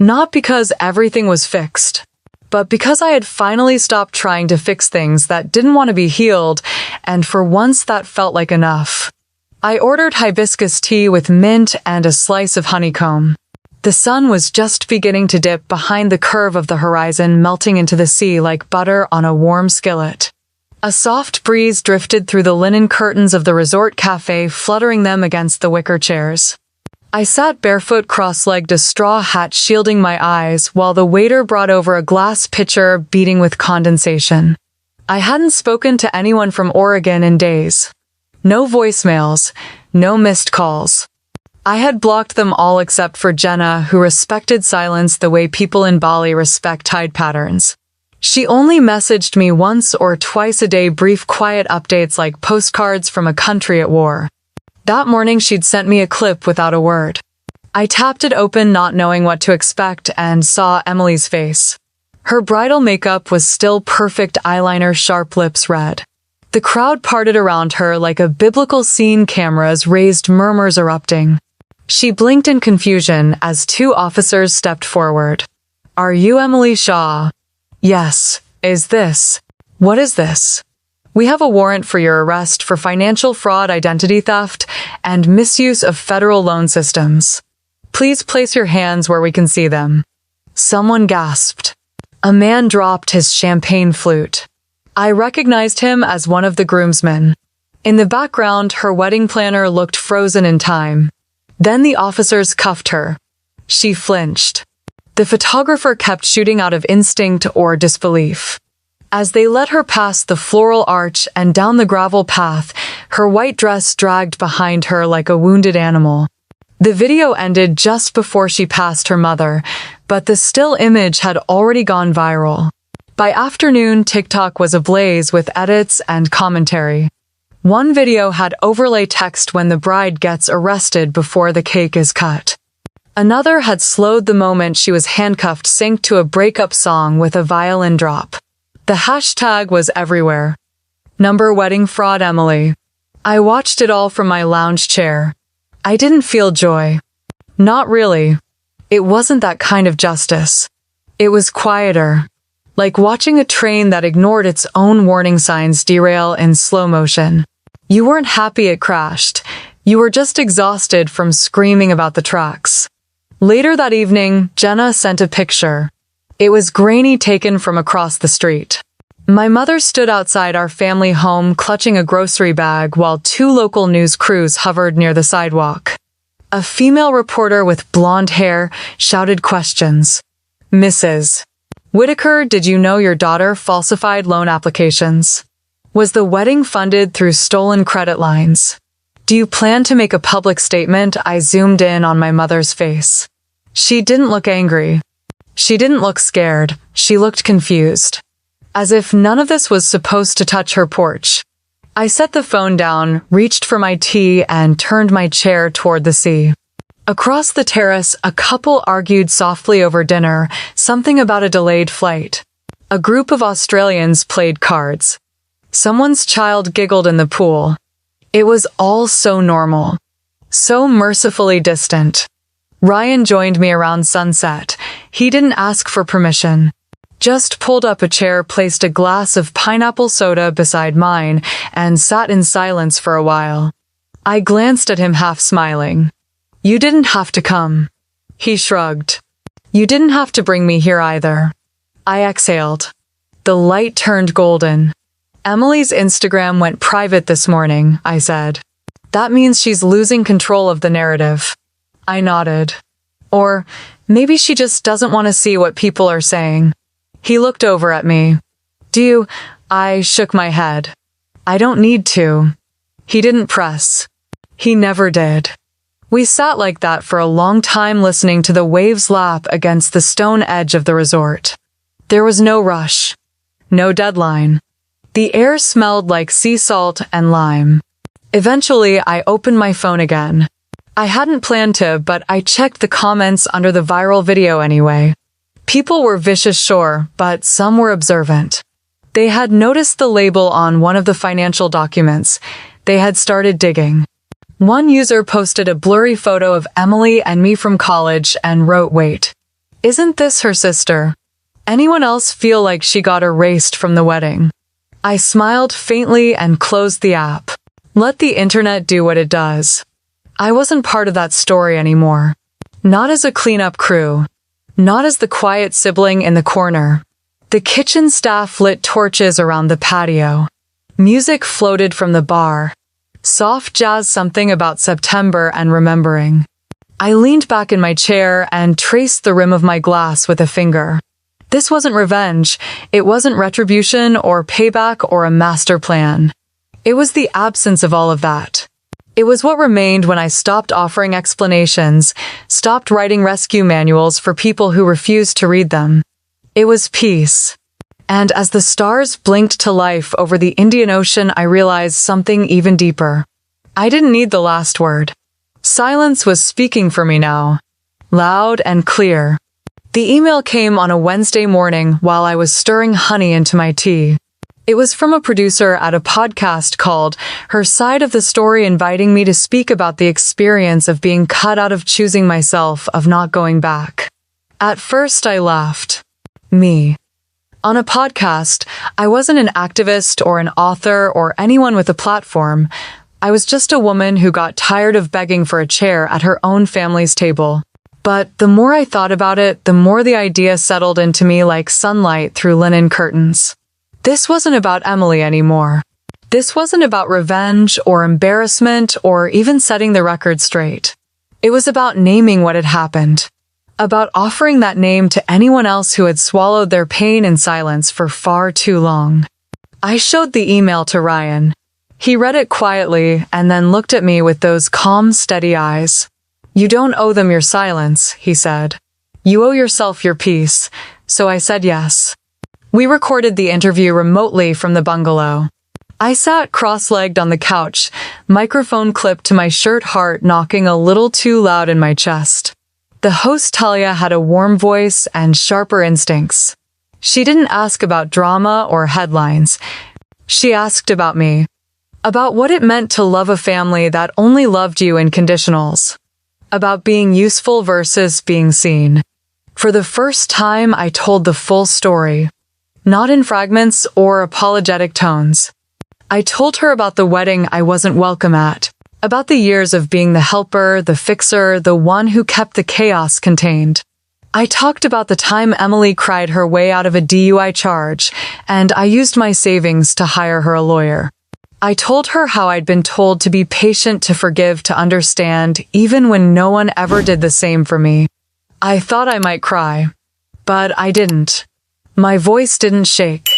Not because everything was fixed, but because I had finally stopped trying to fix things that didn't want to be healed, and for once that felt like enough. I ordered hibiscus tea with mint and a slice of honeycomb. The sun was just beginning to dip behind the curve of the horizon, melting into the sea like butter on a warm skillet. A soft breeze drifted through the linen curtains of the resort cafe, fluttering them against the wicker chairs. I sat barefoot, cross-legged, a straw hat shielding my eyes, while the waiter brought over a glass pitcher beating with condensation. I hadn't spoken to anyone from Oregon in days. No voicemails, no missed calls. I had blocked them all except for Jenna, who respected silence the way people in Bali respect tide patterns. She only messaged me once or twice a day, brief, quiet updates like postcards from a country at war. That morning she'd sent me a clip without a word. I tapped it open, not knowing what to expect, and saw Emily's face. Her bridal makeup was still perfect, eyeliner, sharp lips red. The crowd parted around her like a biblical scene, cameras raised, murmurs erupting. She blinked in confusion as two officers stepped forward. "Are you Emily Shaw?" "Yes. Is this? What is this?" "We have a warrant for your arrest for financial fraud, identity theft, and misuse of federal loan systems. Please place your hands where we can see them." Someone gasped. A man dropped his champagne flute. I recognized him as one of the groomsmen. In the background, her wedding planner looked frozen in time. Then the officers cuffed her. She flinched. The photographer kept shooting out of instinct or disbelief. As they led her past the floral arch and down the gravel path, her white dress dragged behind her like a wounded animal. The video ended just before she passed her mother, but the still image had already gone viral. By afternoon, TikTok was ablaze with edits and commentary. One video had overlay text, "When the bride gets arrested before the cake is cut." Another had slowed the moment she was handcuffed, synced to a breakup song with a violin drop. The hashtag was everywhere. #wedding fraud Emily. I watched it all from my lounge chair. I didn't feel joy. Not really. It wasn't that kind of justice. It was quieter. Like watching a train that ignored its own warning signs derail in slow motion. You weren't happy it crashed. You were just exhausted from screaming about the tracks. Later that evening, Jenna sent a picture. It was grainy, taken from across the street. My mother stood outside our family home clutching a grocery bag while two local news crews hovered near the sidewalk. A female reporter with blonde hair shouted questions. "Mrs. Whitaker, did you know your daughter falsified loan applications? Was the wedding funded through stolen credit lines? Do you plan to make a public statement?" I zoomed in on my mother's face. She didn't look angry. She didn't look scared. She looked confused. As if none of this was supposed to touch her porch. I set the phone down, reached for my tea, and turned my chair toward the sea. Across the terrace, a couple argued softly over dinner, something about a delayed flight. A group of Australians played cards. Someone's child giggled in the pool. It was all so normal. So mercifully distant. Ryan joined me around sunset. He didn't ask for permission. Just pulled up a chair, placed a glass of pineapple soda beside mine, and sat in silence for a while. I glanced at him, half smiling. "You didn't have to come." He shrugged. "You didn't have to bring me here either." I exhaled. The light turned golden. "Emily's Instagram went private this morning," I said. "That means she's losing control of the narrative." I nodded. "Or maybe she just doesn't want to see what people are saying." He looked over at me. "Do you?" I shook my head. "I don't need to." He didn't press. He never did. We sat like that for a long time, listening to the waves lap against the stone edge of the resort. There was no rush. No deadline. The air smelled like sea salt and lime. Eventually, I opened my phone again. I hadn't planned to, but I checked the comments under the viral video anyway. People were vicious, sure, but some were observant. They had noticed the label on one of the financial documents. They had started digging. One user posted a blurry photo of Emily and me from college and wrote, "Wait. Isn't this her sister? Anyone else feel like she got erased from the wedding? I smiled faintly and closed the app. Let the internet do what it does. I wasn't part of that story anymore. Not as a cleanup crew. Not as the quiet sibling in the corner. The kitchen staff lit torches around the patio. Music floated from the bar. Soft jazz, something about September and remembering. I leaned back in my chair and traced the rim of my glass with a finger. This wasn't revenge. It wasn't retribution or payback or a master plan. It was the absence of all of that. It was what remained when I stopped offering explanations, stopped writing rescue manuals for people who refused to read them. It was peace. And as the stars blinked to life over the Indian Ocean, I realized something even deeper. I didn't need the last word. Silence was speaking for me now. Loud and clear. The email came on a Wednesday morning while I was stirring honey into my tea. It was from a producer at a podcast called Her Side of the Story, inviting me to speak about the experience of being cut out of choosing myself, of not going back. At first I laughed. Me. On a podcast, I wasn't an activist or an author or anyone with a platform. I was just a woman who got tired of begging for a chair at her own family's table. But the more I thought about it, the more the idea settled into me like sunlight through linen curtains. This wasn't about Emily anymore. This wasn't about revenge or embarrassment or even setting the record straight. It was about naming what had happened. About offering that name to anyone else who had swallowed their pain in silence for far too long. I showed the email to Ryan. He read it quietly and then looked at me with those calm, steady eyes. "You don't owe them your silence," he said. "You owe yourself your peace." So I said yes. We recorded the interview remotely from the bungalow. I sat cross-legged on the couch, microphone clipped to my shirt, heart knocking a little too loud in my chest. The host Talia had a warm voice and sharper instincts. She didn't ask about drama or headlines. She asked about me. About what it meant to love a family that only loved you in conditionals. About being useful versus being seen. For the first time, I told the full story. Not in fragments or apologetic tones. I told her about the wedding I wasn't welcome at. About the years of being the helper, the fixer, the one who kept the chaos contained. I talked about the time Emily cried her way out of a DUI charge, and I used my savings to hire her a lawyer. I told her how I'd been told to be patient, to forgive, to understand, even when no one ever did the same for me. I thought I might cry. But I didn't. My voice didn't shake.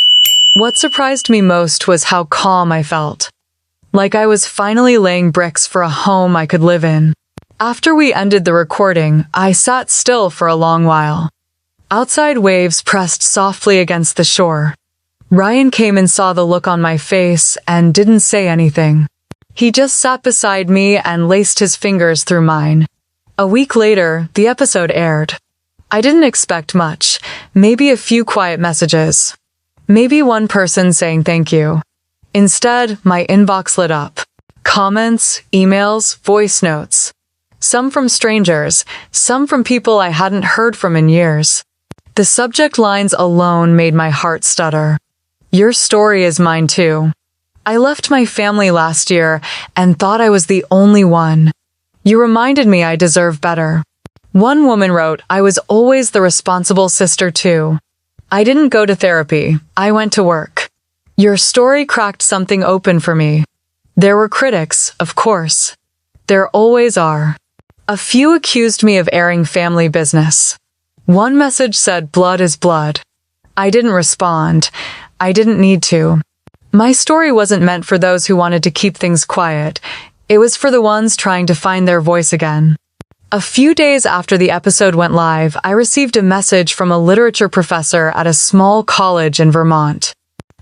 What surprised me most was how calm I felt. Like I was finally laying bricks for a home I could live in. After we ended the recording, I sat still for a long while. Outside waves pressed softly against the shore. Ryan came and saw the look on my face and didn't say anything. He just sat beside me and laced his fingers through mine. A week later, the episode aired. I didn't expect much, maybe a few quiet messages. Maybe one person saying thank you. Instead, my inbox lit up. Comments, emails, voice notes. Some from strangers, some from people I hadn't heard from in years. The subject lines alone made my heart stutter. Your story is mine too. I left my family last year and thought I was the only one. You reminded me I deserve better. One woman wrote, I was always the responsible sister too. I didn't go to therapy. I went to work. Your story cracked something open for me. There were critics, of course. There always are. A few accused me of airing family business. One message said blood is blood. I didn't respond. I didn't need to. My story wasn't meant for those who wanted to keep things quiet. It was for the ones trying to find their voice again. A few days after the episode went live, I received a message from a literature professor at a small college in Vermont.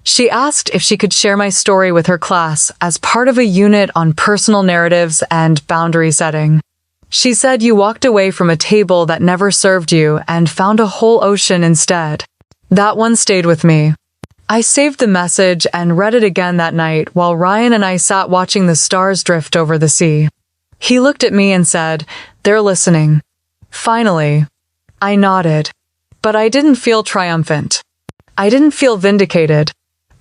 She asked if she could share my story with her class as part of a unit on personal narratives and boundary setting. She said you walked away from a table that never served you and found a whole ocean instead. That one stayed with me. I saved the message and read it again that night while Ryan and I sat watching the stars drift over the sea. He looked at me and said, "They're listening." Finally. I nodded. But I didn't feel triumphant. I didn't feel vindicated.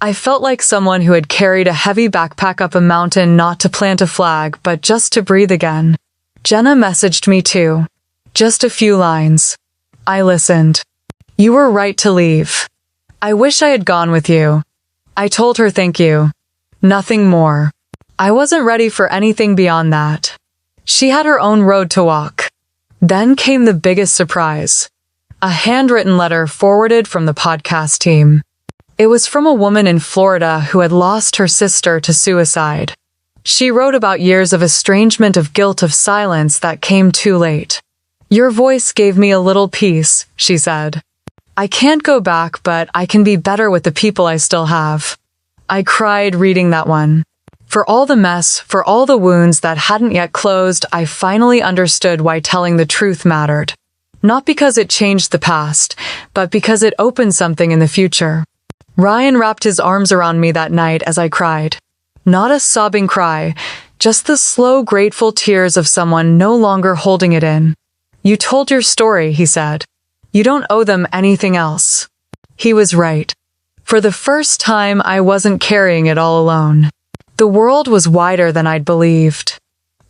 I felt like someone who had carried a heavy backpack up a mountain not to plant a flag, but just to breathe again. Jenna messaged me too. Just a few lines. I listened. You were right to leave. I wish I had gone with you. I told her thank you. Nothing more. I wasn't ready for anything beyond that. She had her own road to walk. Then came the biggest surprise. A handwritten letter forwarded from the podcast team. It was from a woman in Florida who had lost her sister to suicide. She wrote about years of estrangement, of guilt, of silence that came too late. Your voice gave me a little peace, she said. I can't go back, but I can be better with the people I still have. I cried reading that one. For all the mess, for all the wounds that hadn't yet closed, I finally understood why telling the truth mattered. Not because it changed the past, but because it opened something in the future. Ryan wrapped his arms around me that night as I cried. Not a sobbing cry, just the slow, grateful tears of someone no longer holding it in. You told your story, he said. You don't owe them anything else. He was right. For the first time, I wasn't carrying it all alone. The world was wider than I'd believed.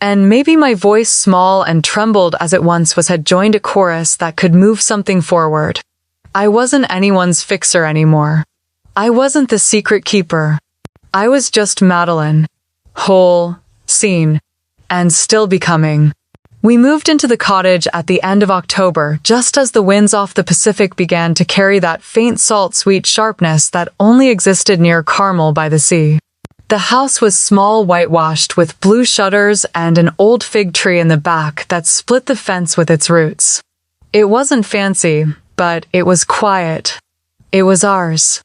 And maybe my voice, small and trembled as it once was, had joined a chorus that could move something forward. I wasn't anyone's fixer anymore. I wasn't the secret keeper. I was just Madeline. Whole, seen, and still becoming. We moved into the cottage at the end of October, just as the winds off the Pacific began to carry that faint salt-sweet sharpness that only existed near Carmel by the sea. The house was small, whitewashed, with blue shutters and an old fig tree in the back that split the fence with its roots. It wasn't fancy, but it was quiet. It was ours.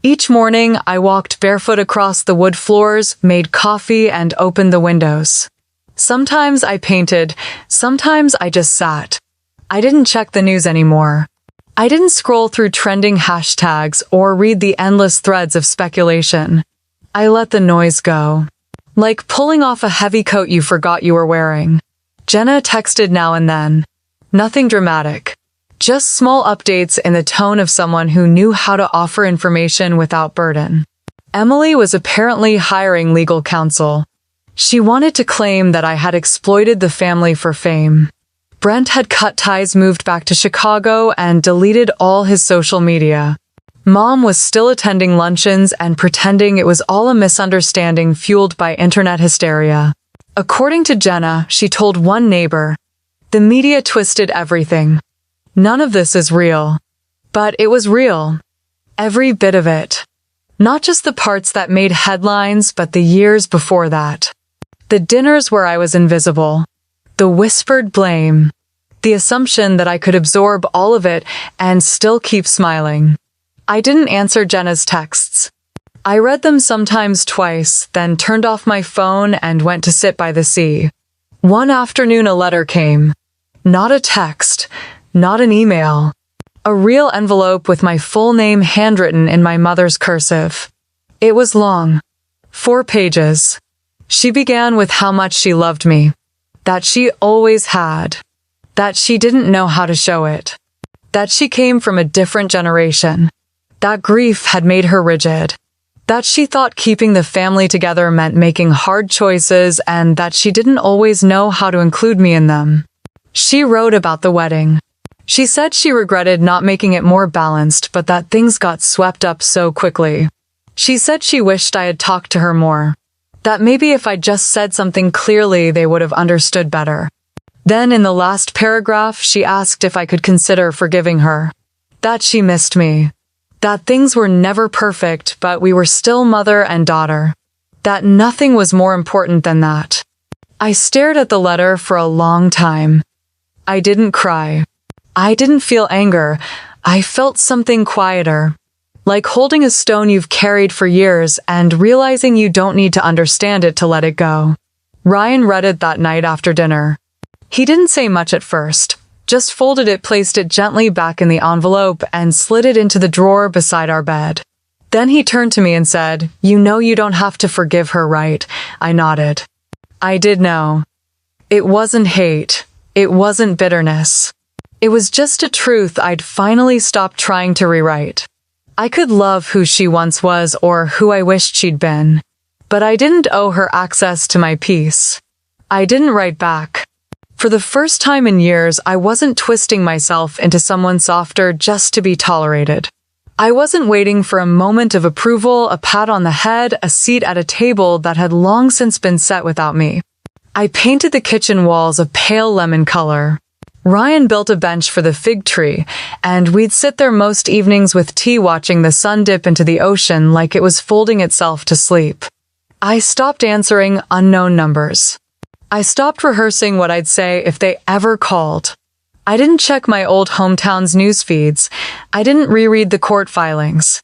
Each morning, I walked barefoot across the wood floors, made coffee, and opened the windows. Sometimes I painted, sometimes I just sat. I didn't check the news anymore. I didn't scroll through trending hashtags or read the endless threads of speculation. I let the noise go. Like pulling off a heavy coat you forgot you were wearing. Jenna texted now and then. Nothing dramatic. Just small updates in the tone of someone who knew how to offer information without burden. Emily was apparently hiring legal counsel. She wanted to claim that I had exploited the family for fame. Brent had cut ties, moved back to Chicago, and deleted all his social media. Mom was still attending luncheons and pretending it was all a misunderstanding fueled by internet hysteria. According to Jenna, she told one neighbor, "The media twisted everything. None of this is real." But it was real. Every bit of it. Not just the parts that made headlines, but the years before that. The dinners where I was invisible. The whispered blame. The assumption that I could absorb all of it and still keep smiling. I didn't answer Jenna's texts. I read them sometimes twice, then turned off my phone and went to sit by the sea. One afternoon a letter came. Not a text, not an email. A real envelope with my full name handwritten in my mother's cursive. It was long. 4 pages. She began with how much she loved me. That she always had. That she didn't know how to show it. That she came from a different generation. That grief had made her rigid. That she thought keeping the family together meant making hard choices, and that she didn't always know how to include me in them. She wrote about the wedding. She said she regretted not making it more balanced, but that things got swept up so quickly. She said she wished I had talked to her more. That maybe if I'd just said something clearly, they would have understood better. Then in the last paragraph, she asked if I could consider forgiving her. That she missed me. That things were never perfect, but we were still mother and daughter. That nothing was more important than that. I stared at the letter for a long time. I didn't cry. I didn't feel anger. I felt something quieter. Like holding a stone you've carried for years and realizing you don't need to understand it to let it go. Ryan read it that night after dinner. He didn't say much at first. Just folded it, placed it gently back in the envelope, and slid it into the drawer beside our bed. Then he turned to me and said, "You know you don't have to forgive her, right?" I nodded. I did know. It wasn't hate. It wasn't bitterness. It was just a truth I'd finally stopped trying to rewrite. I could love who she once was or who I wished she'd been, but I didn't owe her access to my peace. I didn't write back. For the first time in years, I wasn't twisting myself into someone softer just to be tolerated. I wasn't waiting for a moment of approval, a pat on the head, a seat at a table that had long since been set without me. I painted the kitchen walls a pale lemon color. Ryan built a bench for the fig tree, and we'd sit there most evenings with tea watching the sun dip into the ocean like it was folding itself to sleep. I stopped answering unknown numbers. I stopped rehearsing what I'd say if they ever called. I didn't check my old hometown's news feeds. I didn't reread the court filings.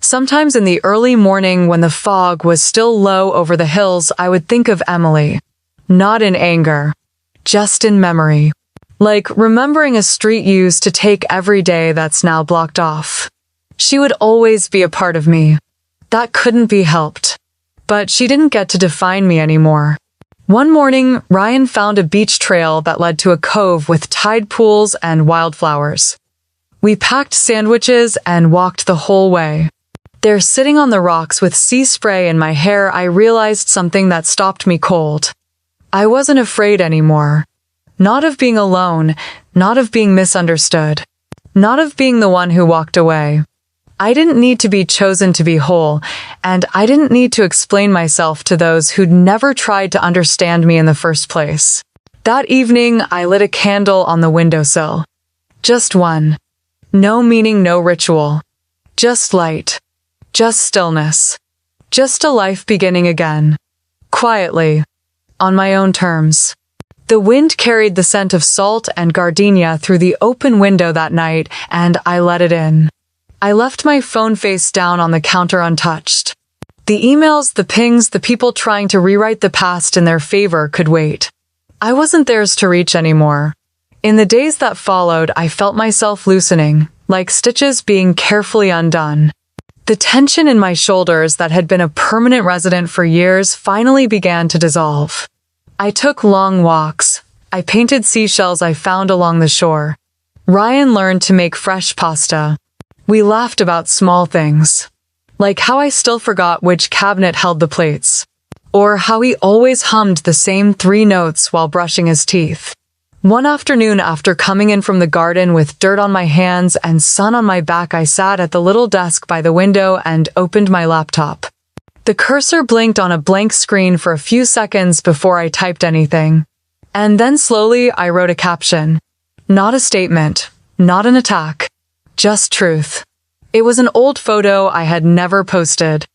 Sometimes in the early morning when the fog was still low over the hills, I would think of Emily. Not in anger, just in memory. Like remembering a street used to take every day that's now blocked off. She would always be a part of me. That couldn't be helped. But she didn't get to define me anymore. One morning, Ryan found a beach trail that led to a cove with tide pools and wildflowers. We packed sandwiches and walked the whole way. There, sitting on the rocks with sea spray in my hair, I realized something that stopped me cold. I wasn't afraid anymore. Not of being alone, not of being misunderstood, not of being the one who walked away. I didn't need to be chosen to be whole, and I didn't need to explain myself to those who'd never tried to understand me in the first place. That evening, I lit a candle on the windowsill. Just one. No meaning, no ritual. Just light. Just stillness. Just a life beginning again. Quietly. On my own terms. The wind carried the scent of salt and gardenia through the open window that night, and I let it in. I left my phone face down on the counter untouched. The emails, the pings, the people trying to rewrite the past in their favor could wait. I wasn't theirs to reach anymore. In the days that followed, I felt myself loosening, like stitches being carefully undone. The tension in my shoulders that had been a permanent resident for years finally began to dissolve. I took long walks. I painted seashells I found along the shore. Ryan learned to make fresh pasta. We laughed about small things, like how I still forgot which cabinet held the plates, or how he always hummed the same 3 notes while brushing his teeth. One afternoon after coming in from the garden with dirt on my hands and sun on my back, I sat at the little desk by the window and opened my laptop. The cursor blinked on a blank screen for a few seconds before I typed anything. And then slowly I wrote a caption. Not a statement, not an attack. Just truth. It was an old photo I had never posted.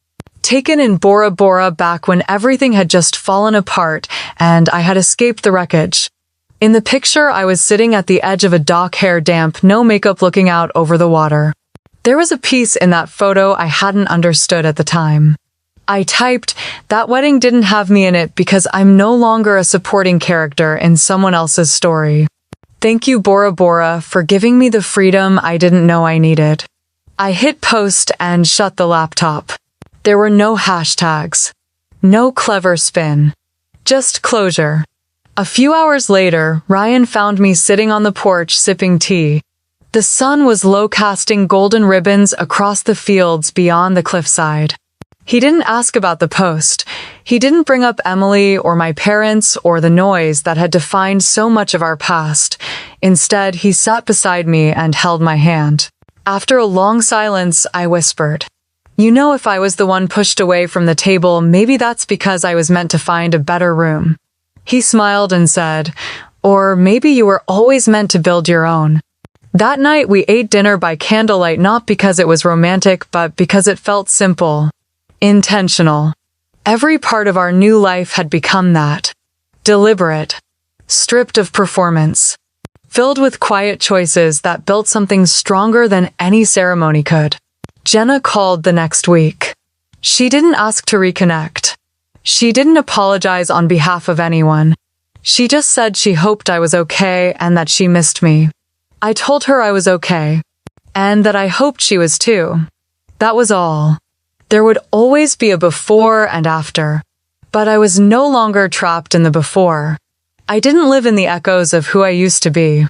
Taken in Bora Bora back when everything had just fallen apart and I had escaped the wreckage. In the picture, I was sitting at the edge of a dock, hair damp, no makeup, looking out over the water. There was a piece in that photo I hadn't understood at the time. I typed, that wedding didn't have me in it because I'm no longer a supporting character in someone else's story. Thank you, Bora Bora, for giving me the freedom I didn't know I needed. I hit post and shut the laptop. There were no hashtags. No clever spin. Just closure. A few hours later, Ryan found me sitting on the porch sipping tea. The sun was low, casting golden ribbons across the fields beyond the cliffside. He didn't ask about the post. He didn't bring up Emily or my parents or the noise that had defined so much of our past. Instead, he sat beside me and held my hand. After a long silence, I whispered, "You know, if I was the one pushed away from the table, maybe that's because I was meant to find a better room." He smiled and said, "Or maybe you were always meant to build your own." That night, we ate dinner by candlelight, not because it was romantic, but because it felt simple. Intentional. Every part of our new life had become that. Deliberate. Stripped of performance. Filled with quiet choices that built something stronger than any ceremony could. Jenna called the next week. She didn't ask to reconnect. She didn't apologize on behalf of anyone. She just said she hoped I was okay and that she missed me. I told her I was okay. And that I hoped she was too. That was all. There would always be a before and after. But I was no longer trapped in the before. I didn't live in the echoes of who I used to be.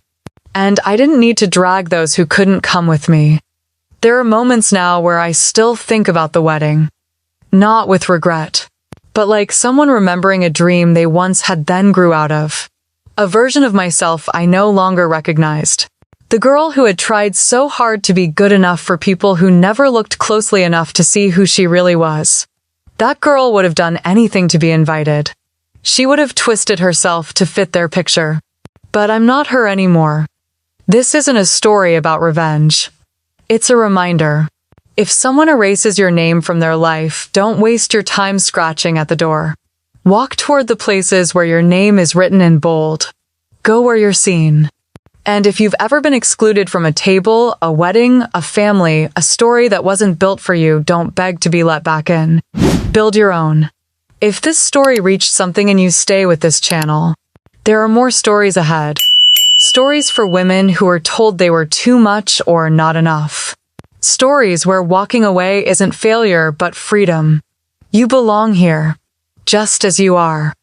And I didn't need to drag those who couldn't come with me. There are moments now where I still think about the wedding. Not with regret, but like someone remembering a dream they once had then grew out of. A version of myself I no longer recognized. The girl who had tried so hard to be good enough for people who never looked closely enough to see who she really was. That girl would have done anything to be invited. She would have twisted herself to fit their picture. But I'm not her anymore. This isn't a story about revenge. It's a reminder. If someone erases your name from their life, don't waste your time scratching at the door. Walk toward the places where your name is written in bold. Go where you're seen. And if you've ever been excluded from a table, a wedding, a family, a story that wasn't built for you, don't beg to be let back in. Build your own. If this story reached something in you, stay with this channel. There are more stories ahead. Stories for women who were told they were too much or not enough. Stories where walking away isn't failure but freedom. You belong here, just as you are.